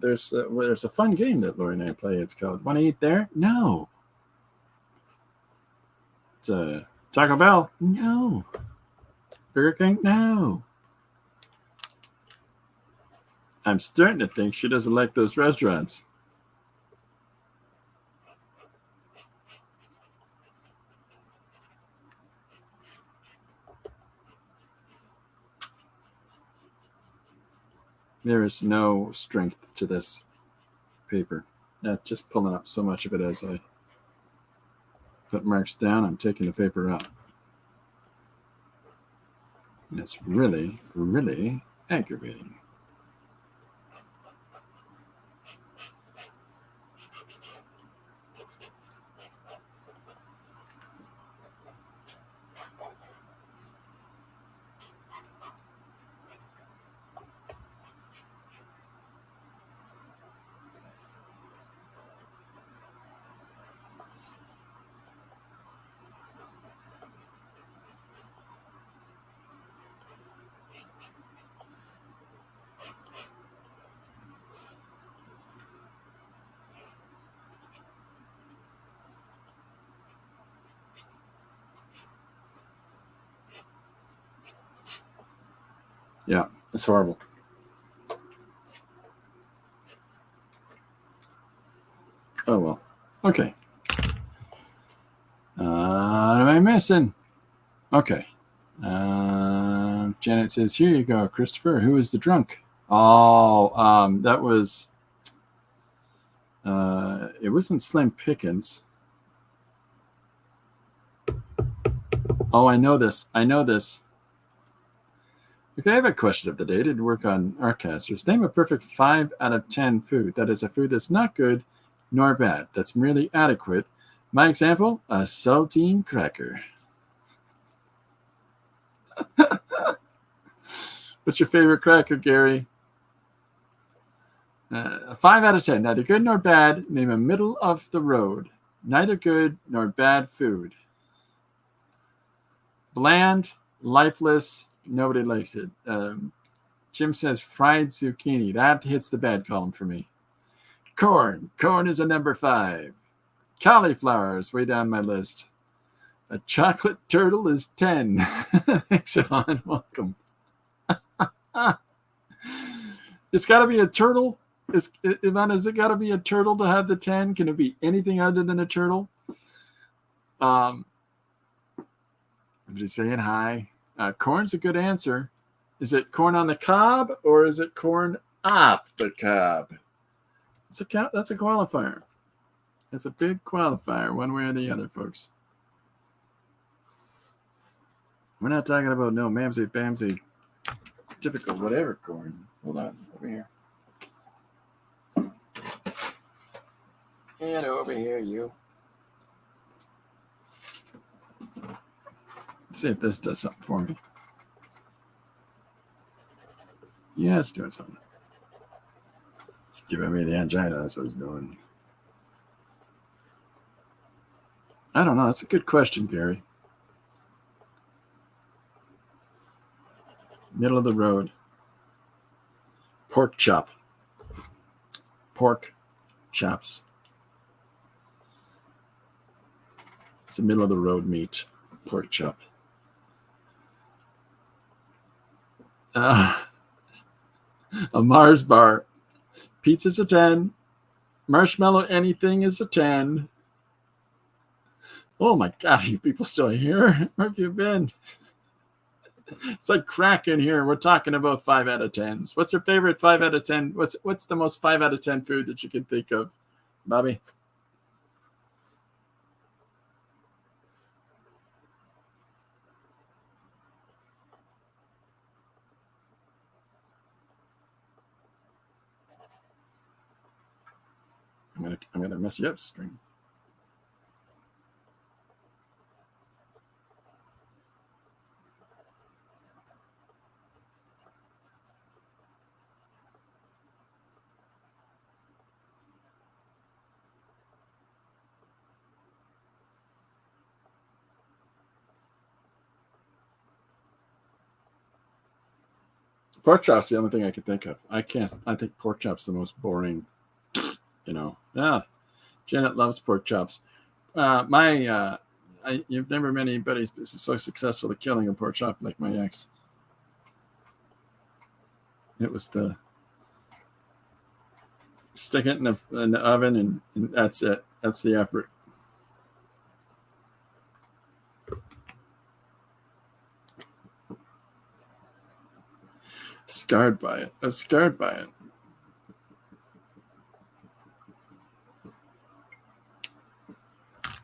There's a fun game that Lori and I play. It's called Want to Eat There? No. It's a Taco Bell? No. Burger King? No. I'm starting to think she doesn't like those restaurants. There is no strength to this paper. Just pulling up so much of it as I put marks down. I'm taking the paper up. And it's really, really aggravating. Yeah, it's horrible. Oh, well. Okay. What am I missing? Okay. Janet says, here you go, Christopher. Who is the drunk? Oh, that was... it wasn't Slim Pickens. Oh, I know this. Okay, I have a question of the day to work on Artcasters. Name a perfect 5 out of 10 food. That is a food that's not good nor bad. That's merely adequate. My example, a saltine cracker. What's your favorite cracker, Gary? 5 out of 10. Neither good nor bad. Name a middle of the road. Neither good nor bad food. Bland, lifeless, nobody likes it. Jim says fried zucchini. That hits the bad column for me. Corn. Corn is a number 5. Cauliflower is way down my list. A chocolate turtle is 10. Thanks, Yvonne. Welcome. It's got to be a turtle. Yvonne, has it got to be a turtle to have the 10? Can it be anything other than a turtle? I'm just saying hi. Corn's a good answer. Is it corn on the cob or is it corn off the cob? That's a qualifier. It's a big qualifier, one way or the other, folks. We're not talking about no mamsy bamsy, typical whatever corn. Hold on, over here. And over here, you. Let's see if this does something for me. Yeah, it's doing something. It's giving me the angina. That's what it's doing. I don't know. That's a good question, Gary. Middle of the road. Pork chop. Pork chops. It's a middle of the road meat. Pork chop. A Mars bar. Pizza's a 10. Marshmallow anything is a 10. Oh my God, you people still here? Where have you been? It's like crack in here. We're talking about 5 out of 10s. What's your favorite 5 out of 10? What's the most 5 out of 10 food that you can think of, Bobby? I'm gonna mess you up, string. Pork chop's the only thing I can think of. I think pork chop's the most boring. Yeah. Janet loves pork chops. You've never met anybody so successful at killing a pork chop like my ex. It was the stick it in the oven and that's it. That's the effort. Scarred by it. I was scarred by it.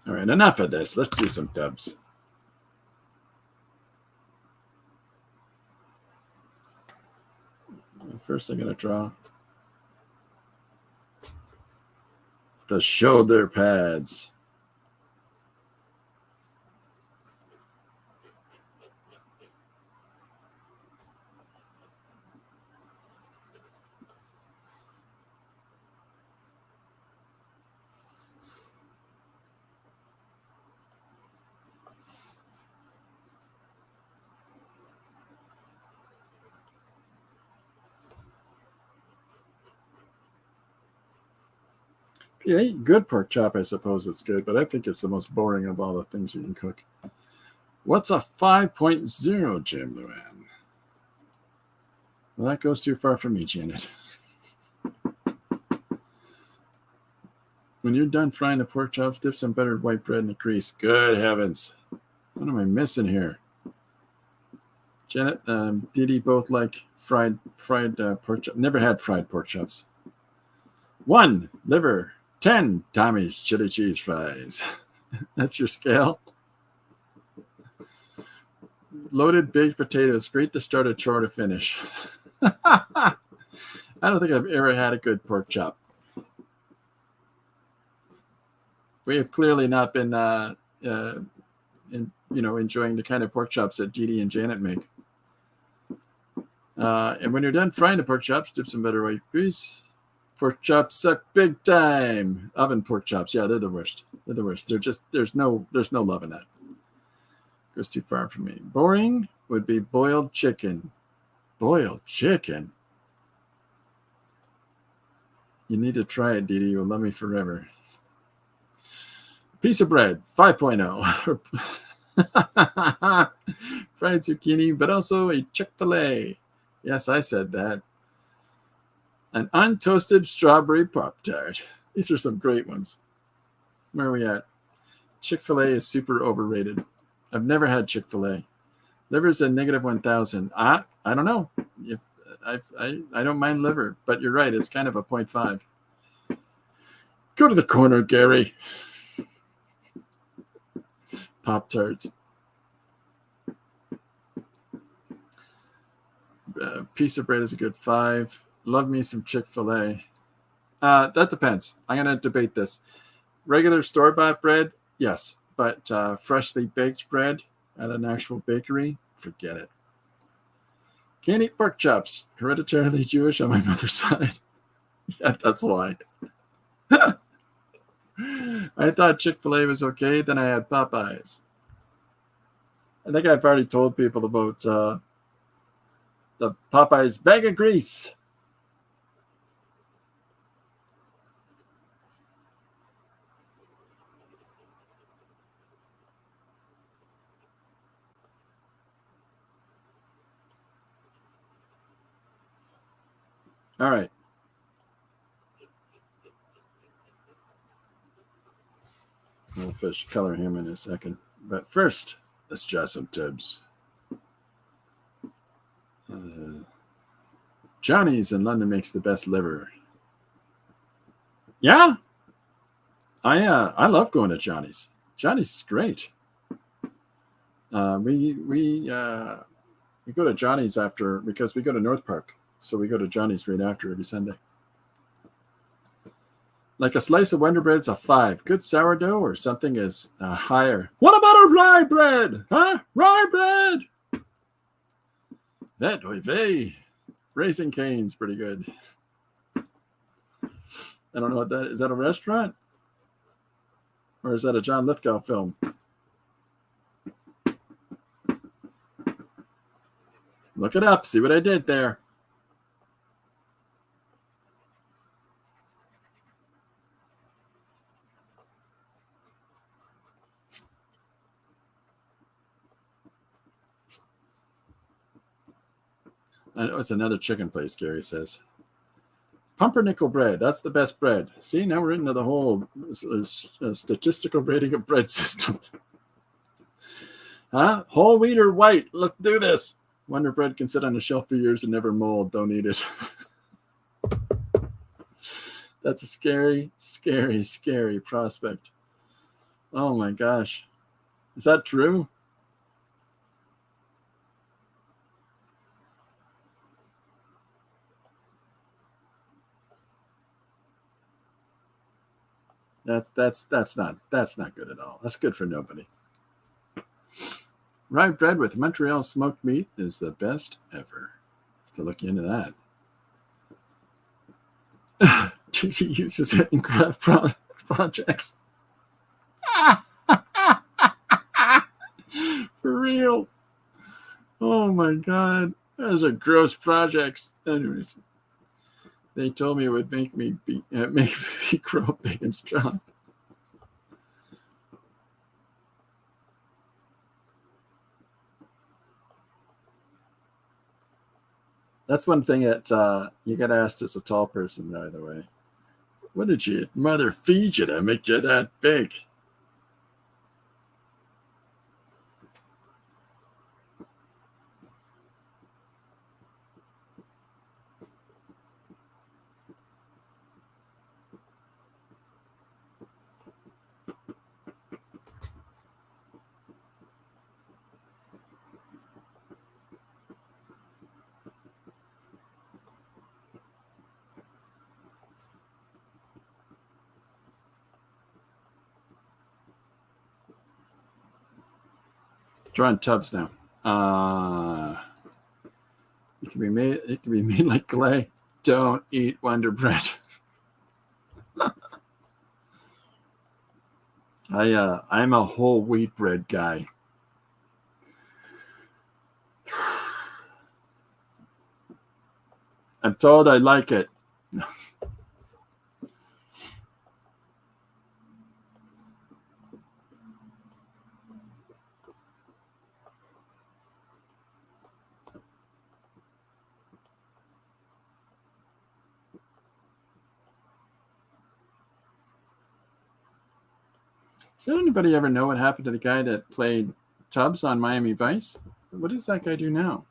All right, enough of this. Let's do some dubs. First, I'm going to draw the shoulder pads. Yeah, good pork chop, I suppose it's good, but I think it's the most boring of all the things you can cook. What's a 5.0, Jim Luan? Well, that goes too far for me, Janet. When you're done frying the pork chops, dip some buttered white bread in the grease. Good heavens. What am I missing here? Janet, Didi both like fried pork chops. Never had fried pork chops. 1, liver. 10, Tommy's chili cheese fries. That's your scale. Loaded baked potatoes. Great to start a chore to finish. I don't think I've ever had a good pork chop. We have clearly not been enjoying the kind of pork chops that Didi and Janet make. And when you're done frying the pork chops, dip some butter white grease. Pork chops suck big time. Oven pork chops, yeah, they're the worst. They're the worst. They're just there's no love in that. Goes too far for me. Boring would be boiled chicken. Boiled chicken. You need to try it, Didi. You'll love me forever. Piece of bread, 5.0. Fried zucchini, but also a Chick-fil-A. Yes, I said that. An untoasted strawberry Pop-Tart. These are some great ones. Where are we at? Chick-fil-A is super overrated. I've never had Chick-fil-A. Liver's a negative 1,000. I don't know. If I don't mind liver, but you're right. It's kind of a 0.5. Go to the corner, Gary. Pop-Tarts. Piece of bread is a good 5. Love me some Chick-fil-A. That depends. I'm going to debate this. Regular store-bought bread, yes. But freshly baked bread at an actual bakery, forget it. Can't eat pork chops. Hereditarily Jewish on my mother's side. Yeah, that's why. I thought Chick-fil-A was okay. Then I had Popeyes. I think I've already told people about the Popeyes bag of grease. All right. We'll fish color him in a second. But first, let's try some tips. Johnny's in London makes the best liver. Yeah, I love going to Johnny's. Johnny's is great. We go to Johnny's after because we go to North Park, so we go to Johnny's right after every Sunday. Like a slice of Wonder Bread's a 5. Good sourdough or something is higher. What about a rye bread? Huh? Rye bread. That oy vey. Raising Cane's pretty good. I don't know what that is. Is that a restaurant? Or is that a John Lithgow film? Look it up. See what I did there. I know it's another chicken place, Gary says. Pumpernickel bread. That's the best bread. See, now we're into the whole statistical rating of bread system. Huh? Whole wheat or white? Let's do this. Wonder Bread can sit on the shelf for years and never mold. Don't eat it. That's a scary, scary, scary prospect. Oh my gosh. Is that true? That's not good at all. That's good for nobody. Rye bread with Montreal smoked meat is the best ever. Have to look into that. He uses it in craft projects. For real. Oh my God. Those are gross projects. Anyways, they told me it would make me grow big and strong. That's one thing that you get asked as a tall person, by the way. What did your mother feed you to make you that big? Drawing tubs now. It can be made. It can be made like clay. Don't eat Wonder Bread. I'm a whole wheat bread guy. I'm told I like it. Does anybody ever know what happened to the guy that played Tubbs on Miami Vice? What does that guy do now?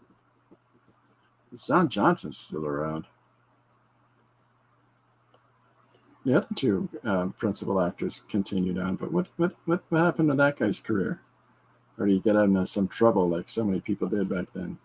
Don Johnson's still around. The other two principal actors continued on, but what happened to that guy's career? Or did he get into some trouble like so many people did back then?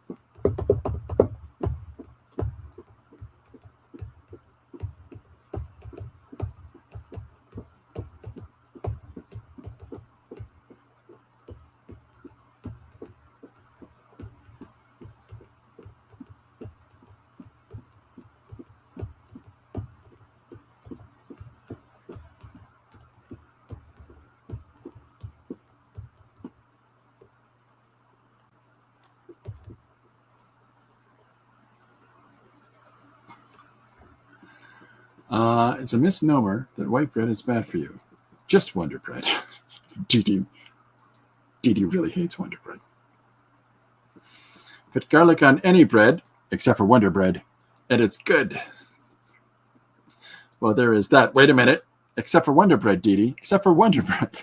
It's a misnomer that white bread is bad for you. Just Wonder Bread. Dee Dee really hates Wonder Bread. Put garlic on any bread, except for Wonder Bread, and it's good. Well, there is that. Wait a minute. Except for Wonder Bread, Dee Dee. Except for Wonder Bread.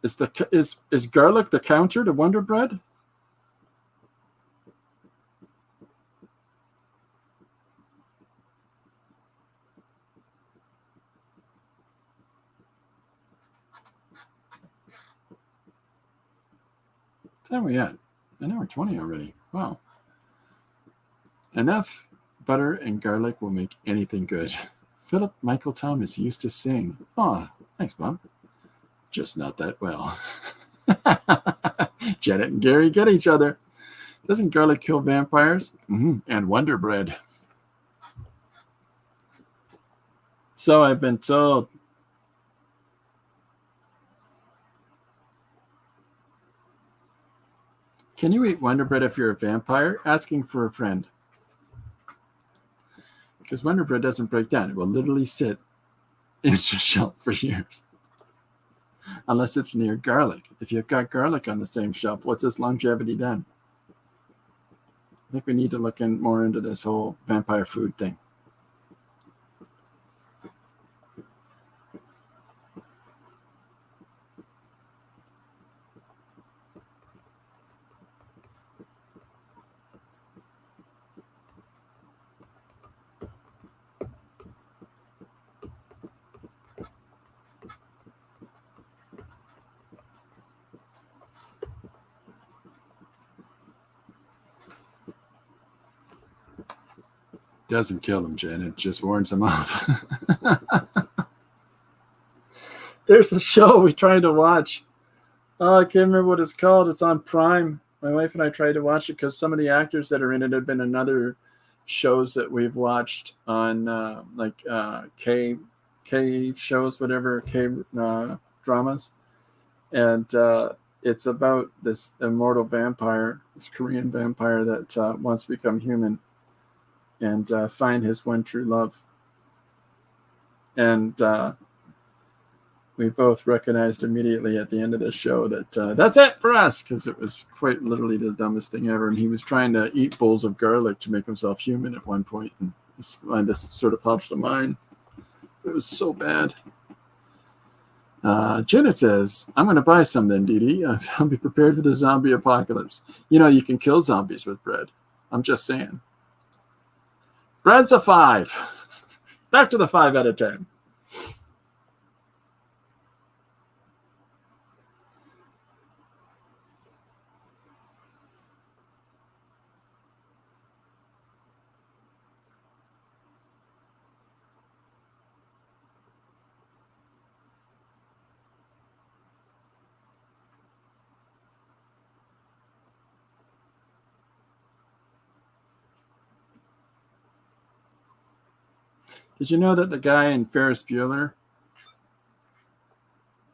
Is garlic the counter to Wonder Bread? What time are we at? An hour 20 already. Wow. Enough butter and garlic will make anything good. Philip Michael Thomas used to sing. Oh, thanks, Bob. Just not that well. Janet and Gary get each other. Doesn't garlic kill vampires? Mm-hmm. And Wonder Bread. So I've been told. Can you eat Wonder Bread if you're a vampire? Asking for a friend. Because Wonder Bread doesn't break down. It will literally sit in its shelf for years. Unless it's near garlic. If you've got garlic on the same shelf, what's this longevity done? I think we need to look more into this whole vampire food thing. Doesn't kill them, Jen. It just warns them off. There's a show we tried to watch. Oh, I can't remember what it's called. It's on Prime. My wife and I tried to watch it because some of the actors that are in it have been in other shows that we've watched on K shows, whatever, K dramas. And it's about this immortal vampire, this Korean vampire that wants to become human and find his one true love. And we both recognized immediately at the end of the show that that's it for us, because it was quite literally the dumbest thing ever. And he was trying to eat bowls of garlic to make himself human at one point, and this sort of helps the mind. It was so bad. Janet says, I'm going to buy some then, Dee Dee. I'll be prepared for the zombie apocalypse. You know, you can kill zombies with bread. I'm just saying. Bread's a 5. Back to the 5 out of 10. Did you know that the guy in Ferris Bueller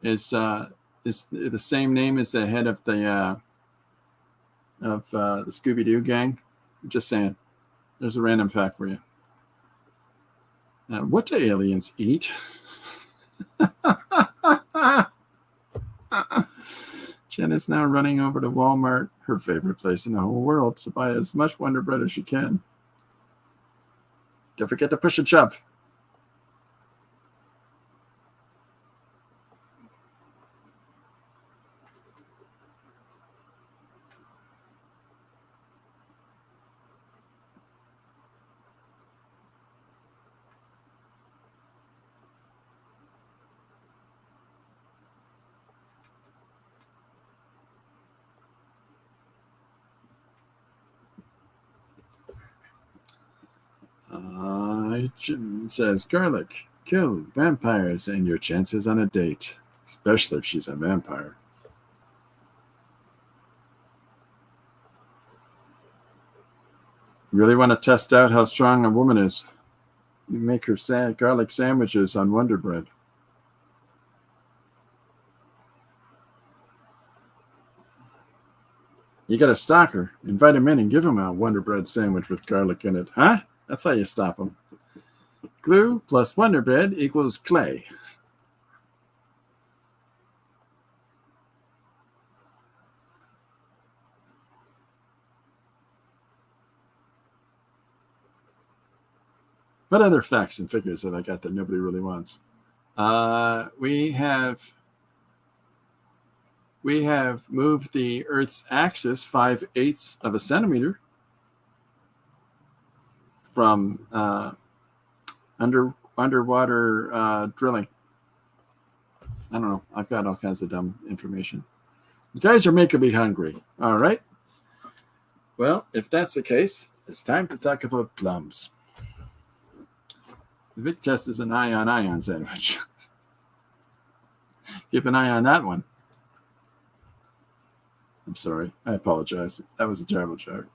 is the same name as the head of the Scooby-Doo gang? I'm just saying. There's a random fact for you. What do aliens eat? Jen is now running over to Walmart, her favorite place in the whole world, to buy as much Wonder Bread as she can. Don't forget to push and shove. Jim says, garlic, kill vampires and your chances on a date, especially if she's a vampire. You really want to test out how strong a woman is? You make her garlic sandwiches on Wonder Bread. You got to stalk her, invite him in, and give him a Wonder Bread sandwich with garlic in it. Huh? That's how you stop him. Glue plus Wonder Bread equals clay. What other facts and figures have I got that nobody really wants? We have moved the Earth's axis 5/8 of a centimeter from underwater drilling. I don't know. I've got all kinds of dumb information. You guys are making me hungry. All right. Well, if that's the case, it's time to talk about plums. The big test is an ion-ion sandwich. Keep an eye on that one. I'm sorry. I apologize. That was a terrible joke.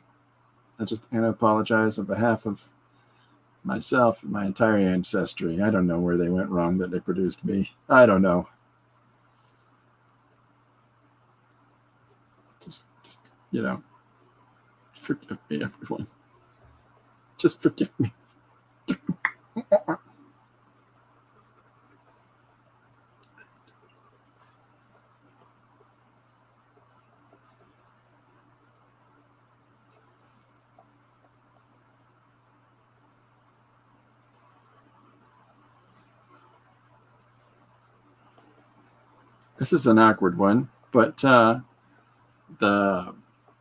I'm going to apologize on behalf of myself and my entire ancestry. I don't know where they went wrong that they produced me. I don't know. Just forgive me, everyone. Just forgive me. This is an awkward one, but the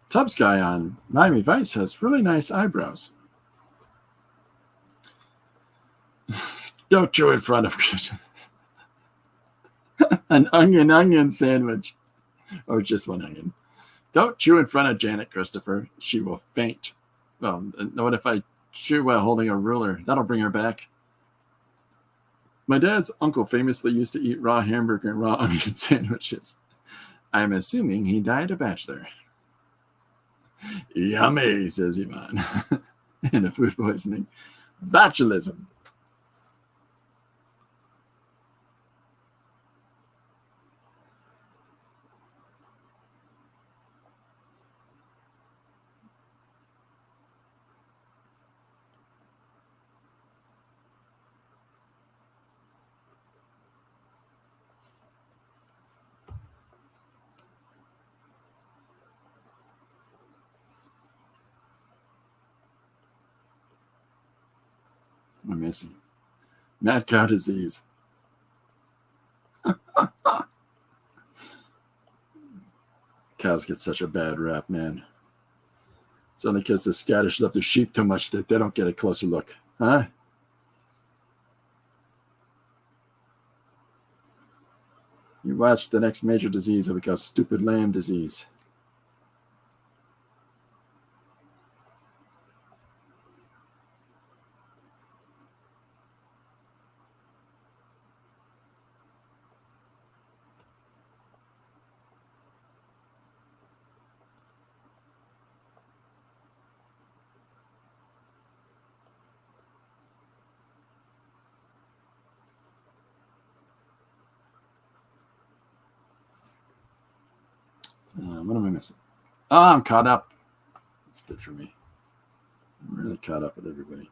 Tubbs guy on Miami Vice has really nice eyebrows. Don't chew in front of an onion sandwich, or just one onion. Don't chew in front of Janet, Christopher. She will faint. Well, what if I chew while holding a ruler? That'll bring her back. My dad's uncle famously used to eat raw hamburger and raw onion sandwiches. I'm assuming he died a bachelor. Yummy, says Ivan. And the food poisoning. Botulism. am I missing? Mad cow disease. Cows get such a bad rap, man. It's only because the Scottish love the sheep too much that they don't get a closer look. Huh? You watch the next major disease that we call stupid lamb disease. What am I missing? Oh, I'm caught up. That's good for me. I'm really caught up with everybody.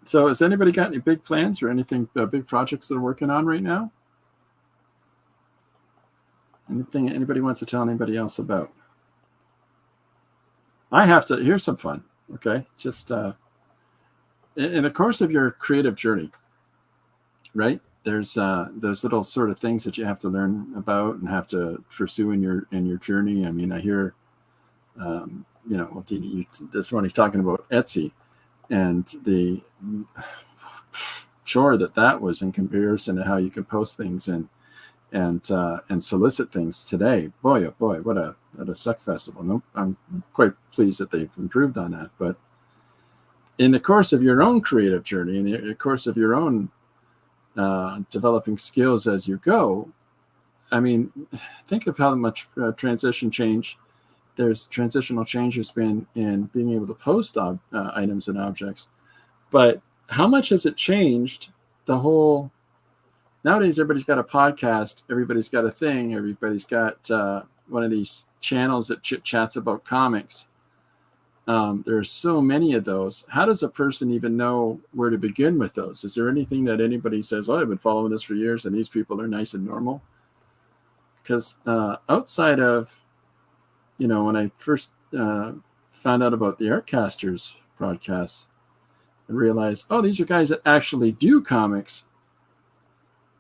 So has anybody got any big plans or anything, big projects they're working on right now? Anything anybody wants to tell anybody else about? I have to, here's some fun, okay? Just in the course of your creative journey, right? There's those little sort of things that you have to learn about and have to pursue in your journey. I mean, I hear, well, this one he's talking about Etsy and the chore that was in comparison to how you can post things and solicit things today. Boy, oh boy, what a suck festival. No, I'm quite pleased that they've improved on that. But in the course of your own creative journey, in the course of your own developing skills as you go, I mean, think of how much transitional change has been in being able to post items and objects. But how much has it changed the whole? Nowadays, everybody's got a podcast. Everybody's got a thing. Everybody's got one of these channels that chats about comics. There are so many of those. How does a person even know where to begin with those? Is there anything that anybody says, oh, I've been following this for years and these people are nice and normal? Because outside of, when I first found out about the Artcasters broadcasts, I realized, oh, these are guys that actually do comics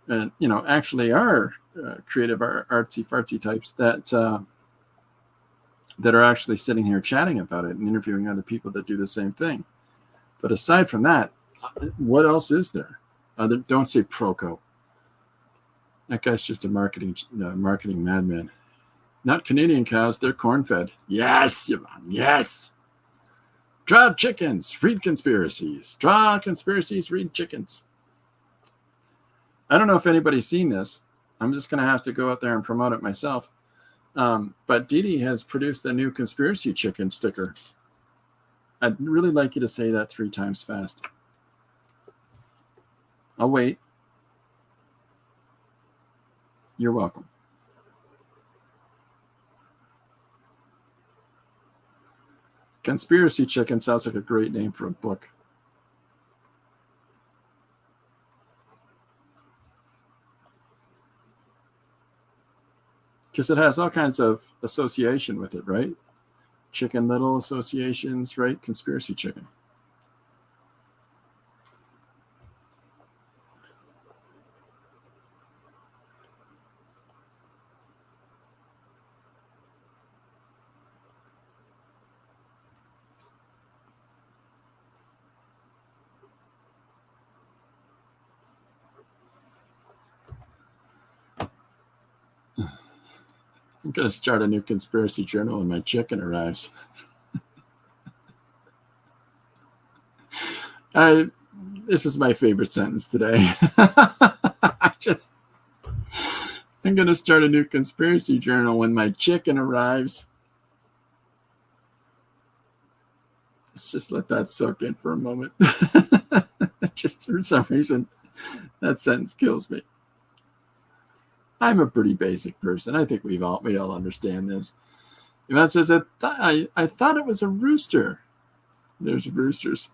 and, actually are creative artsy fartsy types that are actually sitting here chatting about it and interviewing other people that do the same thing. But aside from that, what else is there? Don't say Proco. That guy's just a marketing madman. Not Canadian cows, they're corn-fed. Yes, Yvonne, yes. Draw chickens, read conspiracies. Draw conspiracies, read chickens. I don't know if anybody's seen this. I'm just going to have to go out there and promote it myself. But Dee has produced a new conspiracy chicken sticker. I'd really like you to say that 3 times fast. I'll wait. You're welcome. Conspiracy chicken sounds like a great name for a book. Because it has all kinds of association with it, right? Chicken Little associations, right? Conspiracy chicken. I'm going to start a new conspiracy journal when my chicken arrives. This is my favorite sentence today. I'm going to start a new conspiracy journal when my chicken arrives. Let's just let that soak in for a moment. Just for some reason, that sentence kills me. I'm a pretty basic person. I think we all understand this. Yvonne says, I thought it was a rooster. There's roosters.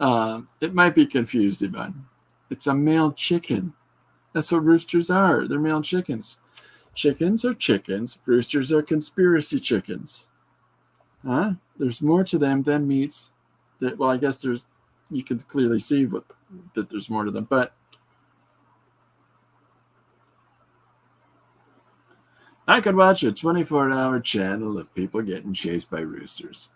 It might be confused, Yvonne. It's a male chicken. That's what roosters are. They're male chickens. Chickens are chickens. Roosters are conspiracy chickens. Huh? There's more to them than meets. Well, I guess you can clearly see that there's more to them. But I could watch a 24-hour channel of people getting chased by roosters.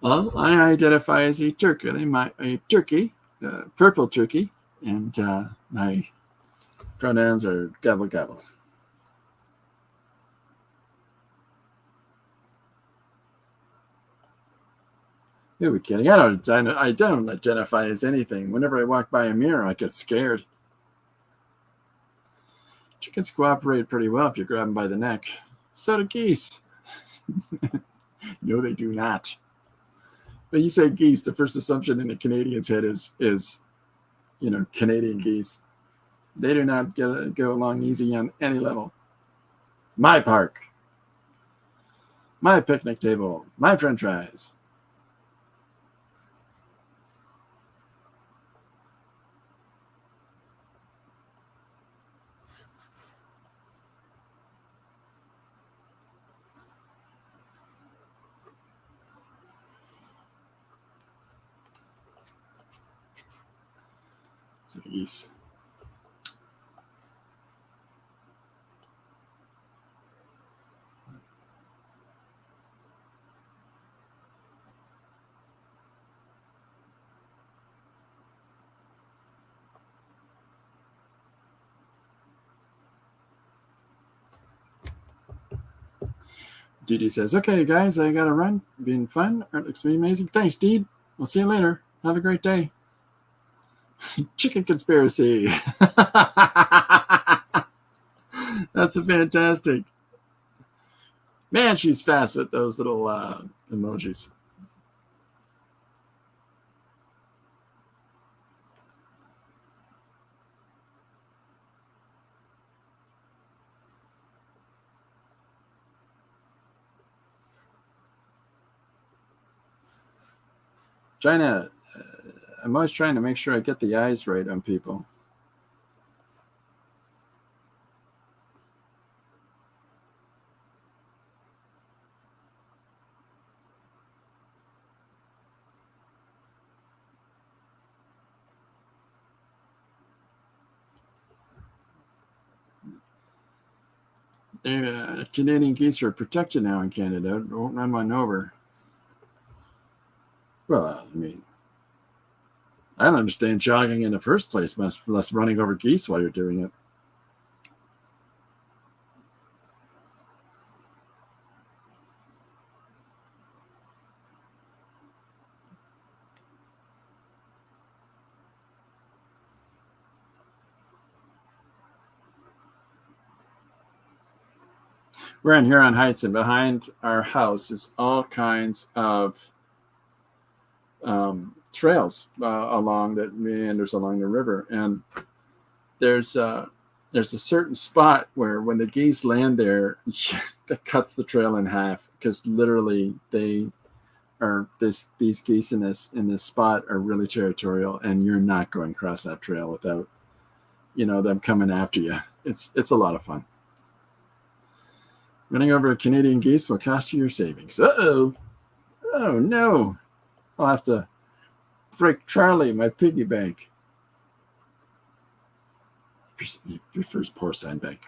Well, I identify as a turkey. A turkey, purple turkey, and my pronouns are gobble gobble. Who are we kidding? I don't identify as anything. Whenever I walk by a mirror, I get scared. Chickens cooperate pretty well if you grab them by the neck. So do geese. No, they do not. When you say geese, the first assumption in a Canadian's head is Canadian geese. They do not go along easy on any level. My park, my picnic table, my French fries. So geese. Dee says, okay, guys, I got to run. Been fun. Art looks to be amazing. Thanks, Dee. We'll see you later. Have a great day. Chicken conspiracy. That's a fantastic. Man, she's fast with those little emojis. I'm always trying to make sure I get the eyes right on people. Canadian geese are protected now in Canada. Won't run one over. Well, I mean, I don't understand jogging in the first place, much less running over geese while you're doing it. We're in Huron Heights, and behind our house is all kinds of trails along that meanders along the river. And there's a certain spot where when the geese land there, that cuts the trail in half, because literally these geese in this spot are really territorial, and you're not going across that trail without them coming after you. It's a lot of fun. Running over Canadian geese will cost you your savings. Uh-oh. Oh, no. I'll have to break Charlie, my piggy bank. He prefers porcine bank.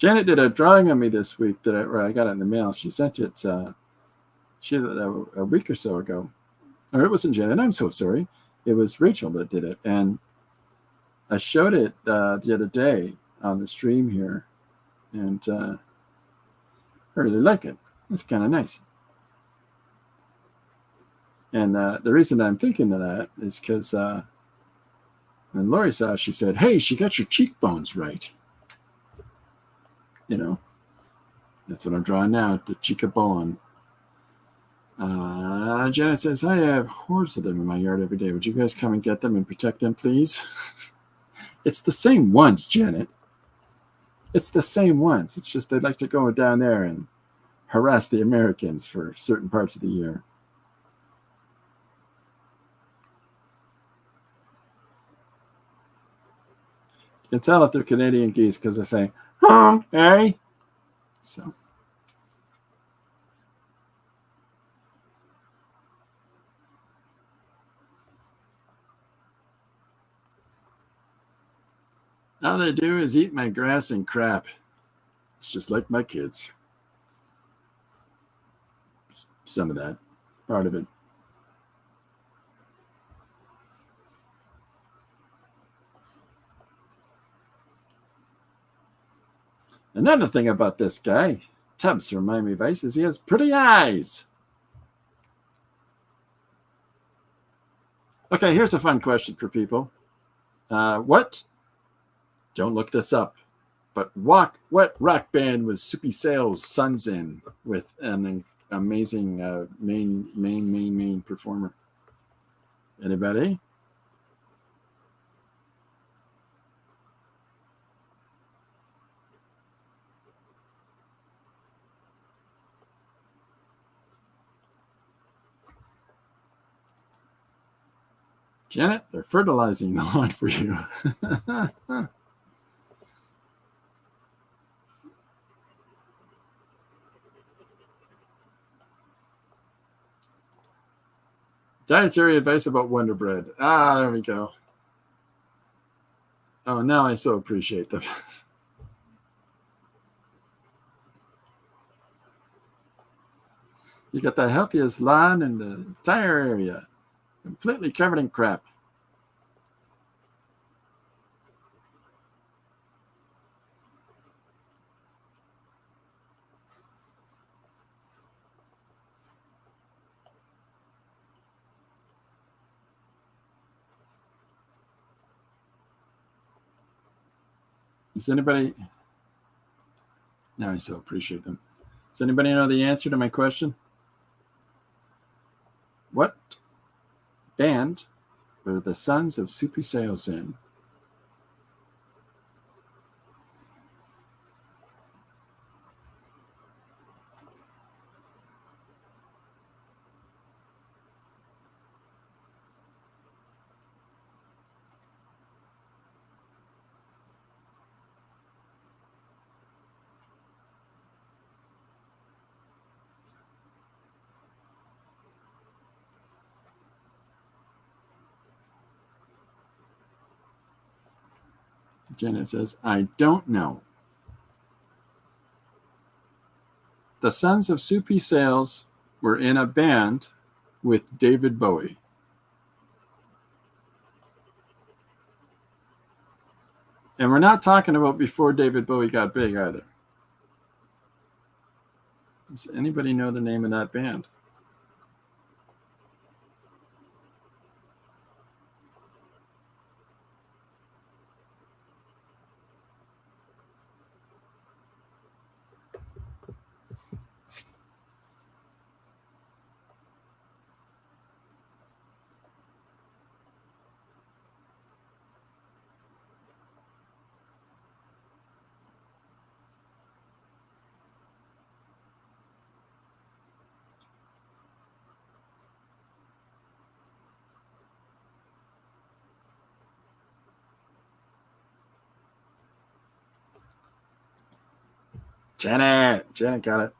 Janet did a drawing on me this week where I got it in the mail. She sent it a week or so ago. Or it wasn't Janet. I'm so sorry. It was Rachel that did it. And I showed it the other day on the stream here. And I really like it. It's kind of nice. And the reason I'm thinking of that is because when Lori saw it, she said, "Hey, she got your cheekbones right." You know, that's what I'm drawing now, the cheekbone. Janet says, "I have hordes of them in my yard every day. Would you guys come and get them and protect them, please?" It's the same ones, Janet. It's the same ones. It's just they like to go down there and harass the Americans for certain parts of the year. You can tell if they're Canadian geese because they say, hey. So. All they do is eat my grass and crap. It's just like my kids. Some of that, part of it. Another thing about this guy, Tubbs from Miami Vice, is he has pretty eyes. Okay, here's a fun question for people. What? Don't look this up. But what rock band was Soupy Sales' sons in with an amazing main performer? Anybody? Janet, they're fertilizing the lawn for you. Dietary advice about Wonder Bread. There we go. Oh, now I so appreciate them. You got the healthiest lawn in the entire area, completely covered in crap. Does anybody? Now I so appreciate them. Does anybody know the answer to my question? What band were the sons of Soupy Sales in? Janet says, I don't know. The sons of Soupy Sales were in a band with David Bowie. And we're not talking about before David Bowie got big either. Does anybody know the name of that band? Janet got it.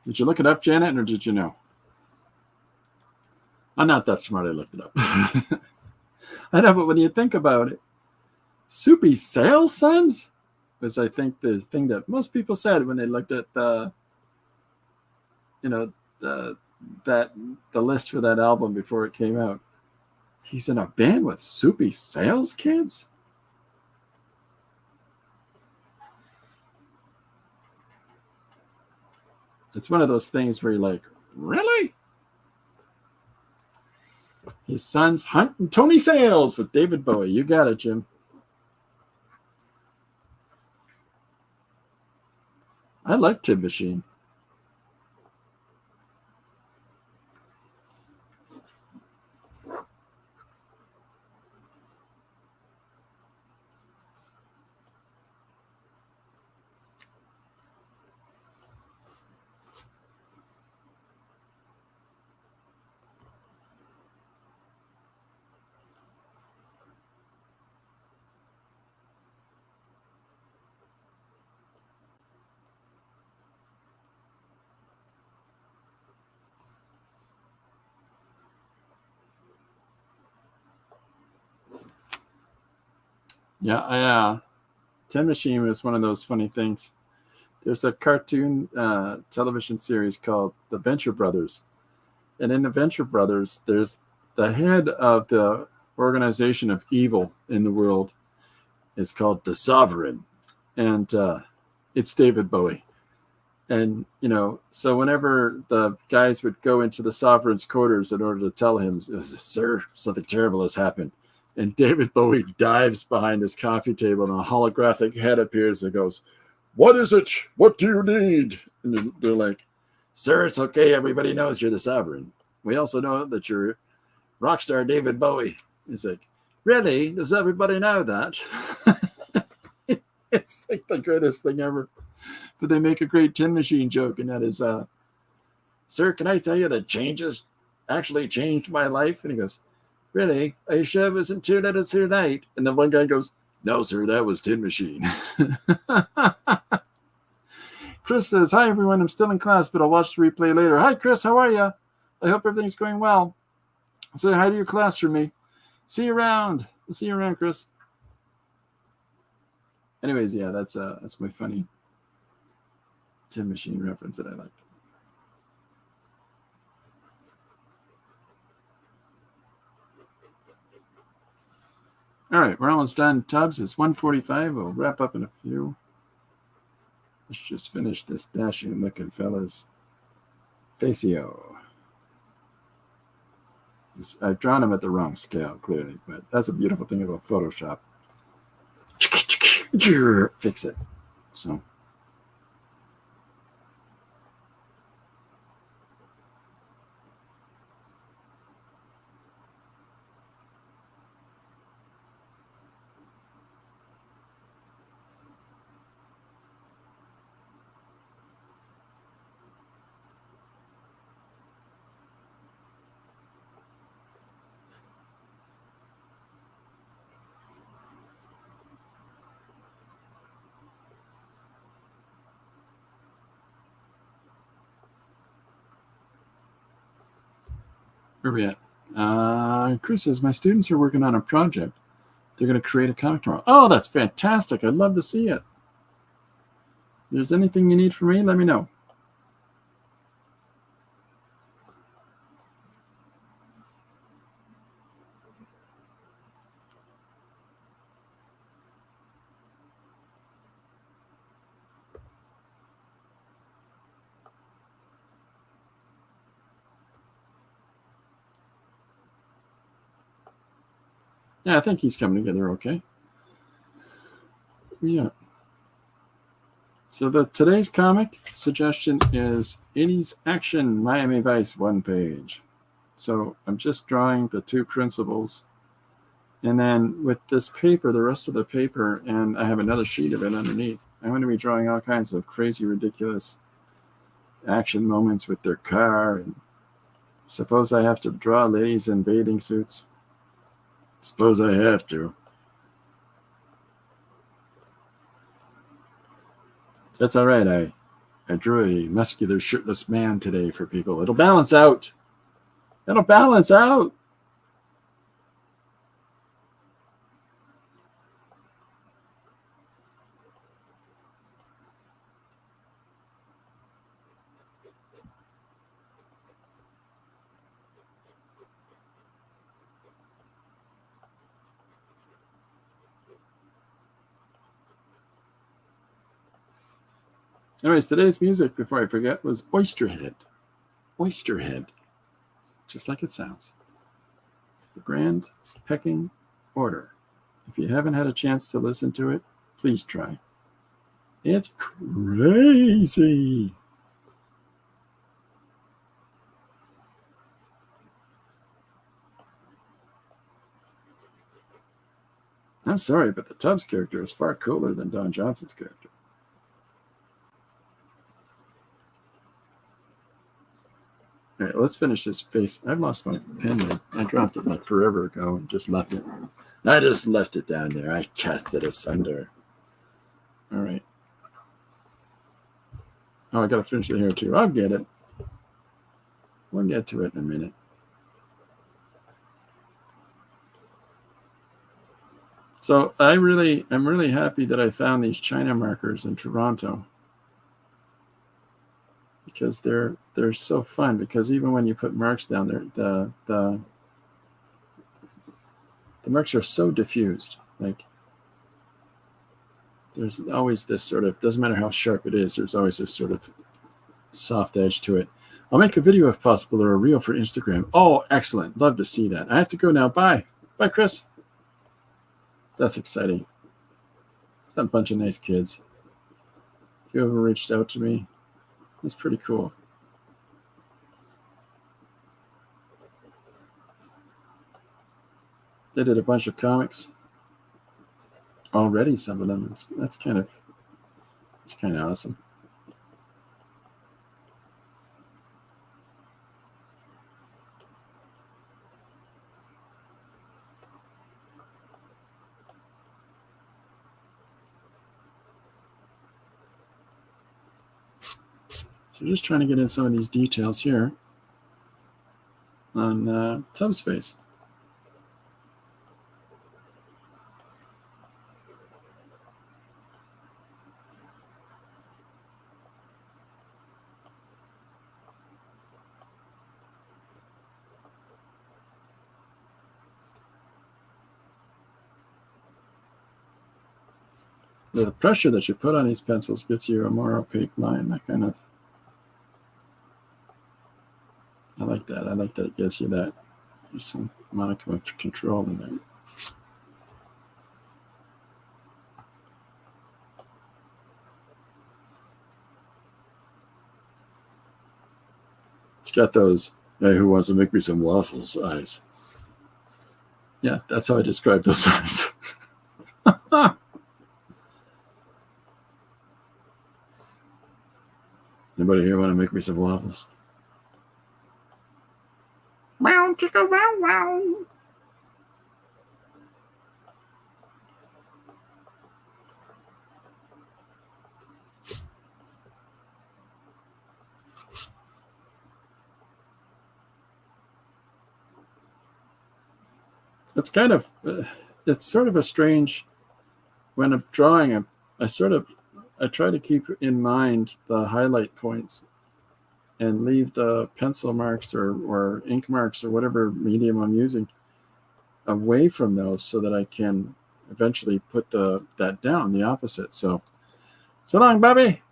Did you look it up, Janet, or did you know? I'm not that smart. I looked it up. I know, but when you think about it, Soupy Sales sons? was, I think, the thing that most people said when they looked at the, you know, the list for that album before it came out. He's in a band with soupy sales kids? It's one of those things where you're like, really? His son's hunting Tony Sales with David Bowie. You got it, Jim. I like Tin Machine. Yeah, Tin Machine was one of those funny things. There's a cartoon television series called The Venture Brothers. And in The Venture Brothers, there's the head of the organization of evil in the world is called the Sovereign. And it's David Bowie. And, so whenever the guys would go into the Sovereign's quarters in order to tell him, sir, something terrible has happened. And David Bowie dives behind his coffee table and a holographic head appears and goes, what is it? What do you need? And they're like, sir, it's okay. Everybody knows you're the Sovereign. We also know that you're rock star David Bowie. He's like, really? Does everybody know that? It's like the greatest thing ever. But they make a great Tin Machine joke, and that is, sir, can I tell you that changes actually changed my life? And he goes, really? Are you sure it wasn't 2 letters too late? And then one guy goes, no, sir, that was Tin Machine. Chris says, hi, everyone. I'm still in class, but I'll watch the replay later. Hi, Chris. How are you? I hope everything's going well. Say hi to your class for me. See you around. We'll see you around, Chris. Anyways, yeah, that's my funny Tin Machine reference that I liked. All right, we're almost done. Tubbs, it's 1:45. We'll wrap up in a few. Let's just finish this dashing looking fella's facio. I've drawn him at the wrong scale, clearly, but that's a beautiful thing about Photoshop. Fix it. So. Where are we at? Chris says, my students are working on a project. They're going to create a comic tomorrow. Oh, that's fantastic. I'd love to see it. If there's anything you need from me, let me know. Yeah, I think he's coming together okay. Yeah. So today's comic suggestion is 80s Action Miami Vice 1 page. So I'm just drawing the 2 principals. And then with this paper, the rest of the paper, and I have another sheet of it underneath, I'm going to be drawing all kinds of crazy, ridiculous action moments with their car. And suppose I have to draw ladies in bathing suits. Suppose I have to. That's all right. I drew a muscular, shirtless man today for people. It'll balance out. It'll balance out. Anyways, today's music, before I forget, was Oysterhead. Oysterhead. Just like it sounds. The Grand Pecking Order. If you haven't had a chance to listen to it, please try. It's crazy. I'm sorry, but the Tubbs character is far cooler than Don Johnson's character. All right, let's finish this face. I've lost my pen. I dropped it like forever ago and just left it. I just left it down there. I cast it asunder. All right. Oh, I got to finish the hair too. I'll get it. We'll get to it in a minute. So I'm really happy that I found these China markers in Toronto, because they're so fun. Because even when you put marks down there, the marks are so diffused. Like, there's always this sort of, doesn't matter how sharp it is, there's always this sort of soft edge to it. I'll make a video if possible, or a reel for Instagram. Oh, excellent. Love to see that. I have to go now. Bye. Bye, Chris. That's exciting. It's a bunch of nice kids. If you ever reached out to me, that's pretty cool. They did a bunch of comics already, some of them. That's kind of awesome. So just trying to get in some of these details here on Tubbs' face. The pressure that you put on these pencils gets you a more opaque line. That kind of, I like that. I like that it gives you that. There's some modicum of control in there. It's got those, hey, who wants to make me some waffles eyes. Yeah, that's how I describe those eyes. Anybody here want to make me some waffles? Wow, chicka, wow, wow. It's kind of, it's sort of a strange, when I'm drawing, I try to keep in mind the highlight points and leave the pencil marks or ink marks or whatever medium I'm using away from those, so that I can eventually put that down, the opposite. So long, Bobby.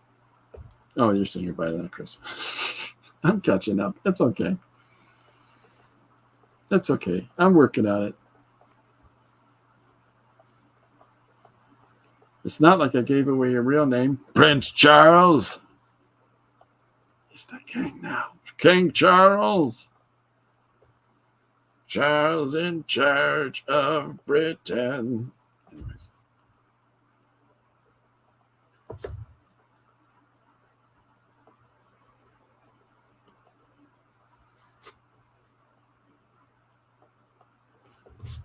Oh, you're saying goodbye to that, Chris. I'm catching up. It's okay. That's okay. I'm working on it. It's not like I gave away your real name. Prince Charles. He's the king now. King Charles. Charles in charge of Britain. Anyways.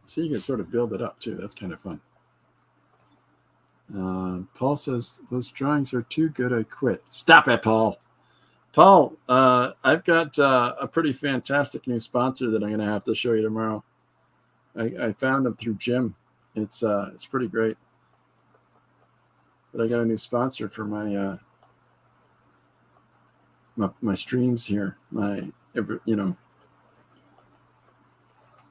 So you can sort of build it up too. That's kind of fun. Paul says, those drawings are too good, I quit. Stop it, Paul. Paul, I've got a pretty fantastic new sponsor that I'm going to have to show you tomorrow. I found him through Jim. It's pretty great. But I got a new sponsor for my my streams here.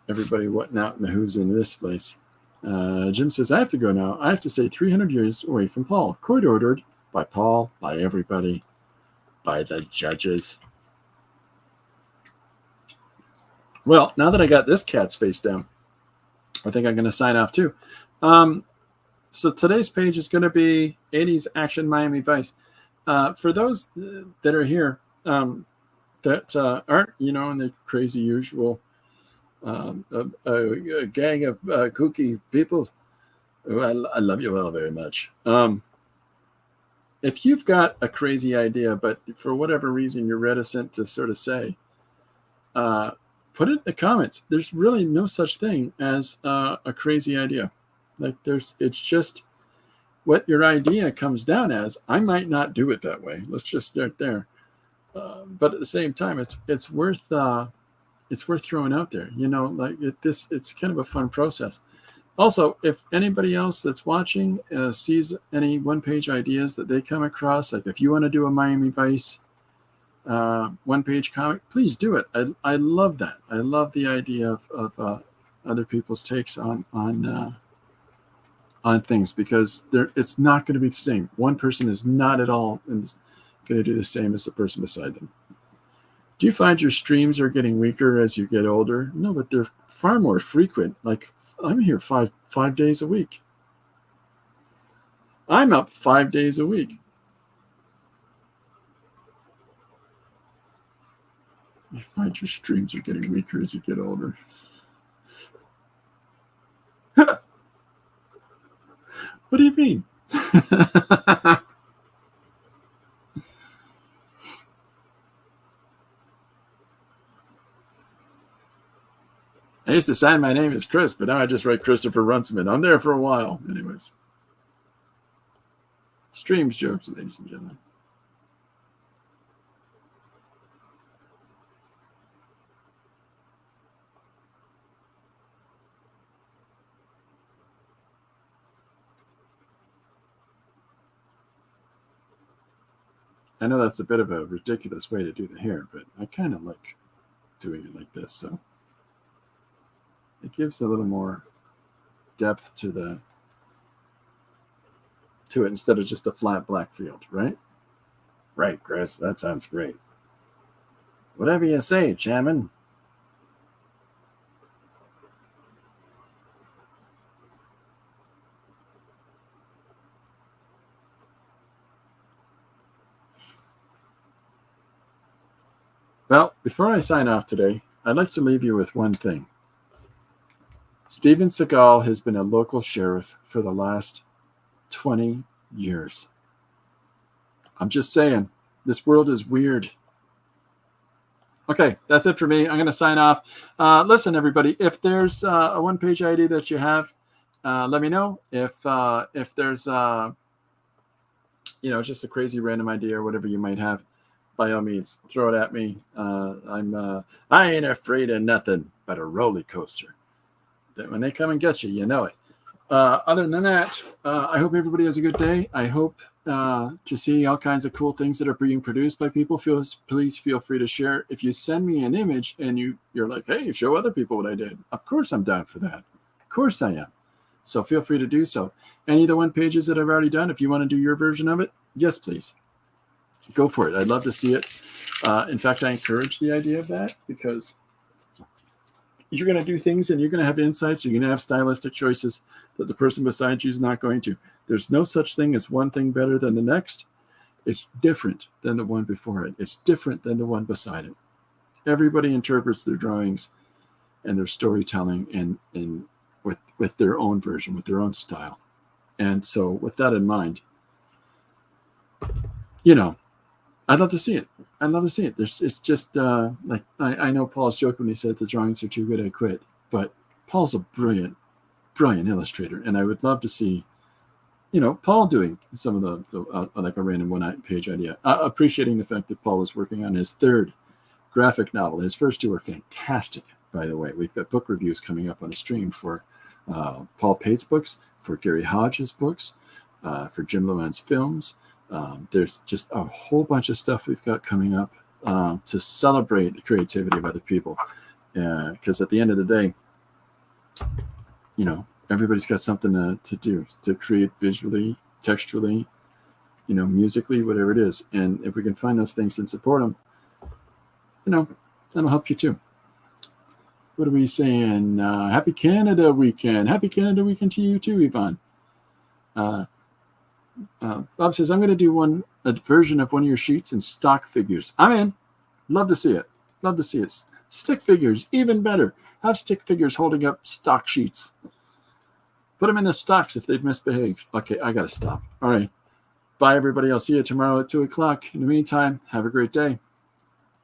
Everybody whatnot and who's in this place. Jim says, I have to go now. I have to stay 300 years away from Paul. Court ordered. by Paul, by everybody, by the judges. Well, now that I got this cat's face down, I think I'm going to sign off too. So today's page is going to be 80s Action Miami Vice. For those that are here that aren't, in the crazy usual a gang of kooky people, I love you all very much. If you've got a crazy idea, but for whatever reason you're reticent to sort of say, put it in the comments. There's really no such thing as a crazy idea. It's just what your idea comes down as. I might not do it that way. Let's just start there. But at the same time, it's worth throwing out there. It's kind of a fun process. Also, if anybody else that's watching sees any one-page ideas that they come across, like if you want to do a Miami Vice one-page comic, please do it. I love that. I love the idea of other people's takes on things, because it's not going to be the same. One person is not at all going to do the same as the person beside them. Do you find your streams are getting weaker as you get older? No, but they're far more frequent. Like, I'm here five days a week. I'm up 5 days a week. You find your streams are getting weaker as you get older. What do you mean? I used to sign my name as Chris, but now I just write Christopher Runciman. I'm there for a while. Anyways. Streams jokes, ladies and gentlemen. I know that's a bit of a ridiculous way to do the hair, but I kind of like doing it like this, so it gives a little more depth to it instead of just a flat black field, right? Right, Chris, that sounds great. Whatever you say, Chairman. Well, before I sign off today, I'd like to leave you with one thing. Steven Seagal has been a local sheriff for the last 20 years. I'm just saying, this world is weird. Okay, that's it for me. I'm going to sign off. Listen, everybody, if there's a one-page idea that you have, let me know. If there's just a crazy random idea or whatever you might have, by all means, throw it at me. I ain't afraid of nothing but a roller coaster. That when they come and get you, you know it. Other than that, I hope everybody has a good day. I hope to see all kinds of cool things that are being produced by people. Please feel free to share. If you send me an image and you're like, hey, show other people what I did. Of course I'm down for that. Of course I am. So feel free to do so. Any of the one pages that I've already done, if you want to do your version of it, yes, please. Go for it. I'd love to see it. In fact, I encourage the idea of that, because you're going to do things and you're going to have insights. You're going to have stylistic choices that the person beside you is not going to. There's no such thing as one thing better than the next. It's different than the one before it. It's different than the one beside it. Everybody interprets their drawings and their storytelling and with their own version, with their own style. And so with that in mind, I'd love to see it. I'd love to see it. It's just like I know Paul's joke when he said the drawings are too good, I quit. But Paul's a brilliant illustrator, and I would love to see, Paul doing some of the like a random one-page idea. Appreciating the fact that Paul is working on his third graphic novel. His first two are fantastic, by the way. We've got book reviews coming up on the stream for Paul Pate's books, for Gary Hodge's books, for Jim Loan's films. There's just a whole bunch of stuff we've got coming up to celebrate the creativity of other people. Because at the end of the day, everybody's got something to do, to create visually, textually, musically, whatever it is. And if we can find those things and support them, that'll help you too. What are we saying? Happy Canada weekend. Happy Canada weekend to you too, Yvonne. Bob says, I'm going to do a version of one of your sheets in stock figures. I'm in. Love to see it. Love to see it. Stick figures, even better. Have stick figures holding up stock sheets. Put them in the stocks if they've misbehaved. Okay, I got to stop. All right. Bye, everybody. I'll see you tomorrow at 2 o'clock. In the meantime, have a great day.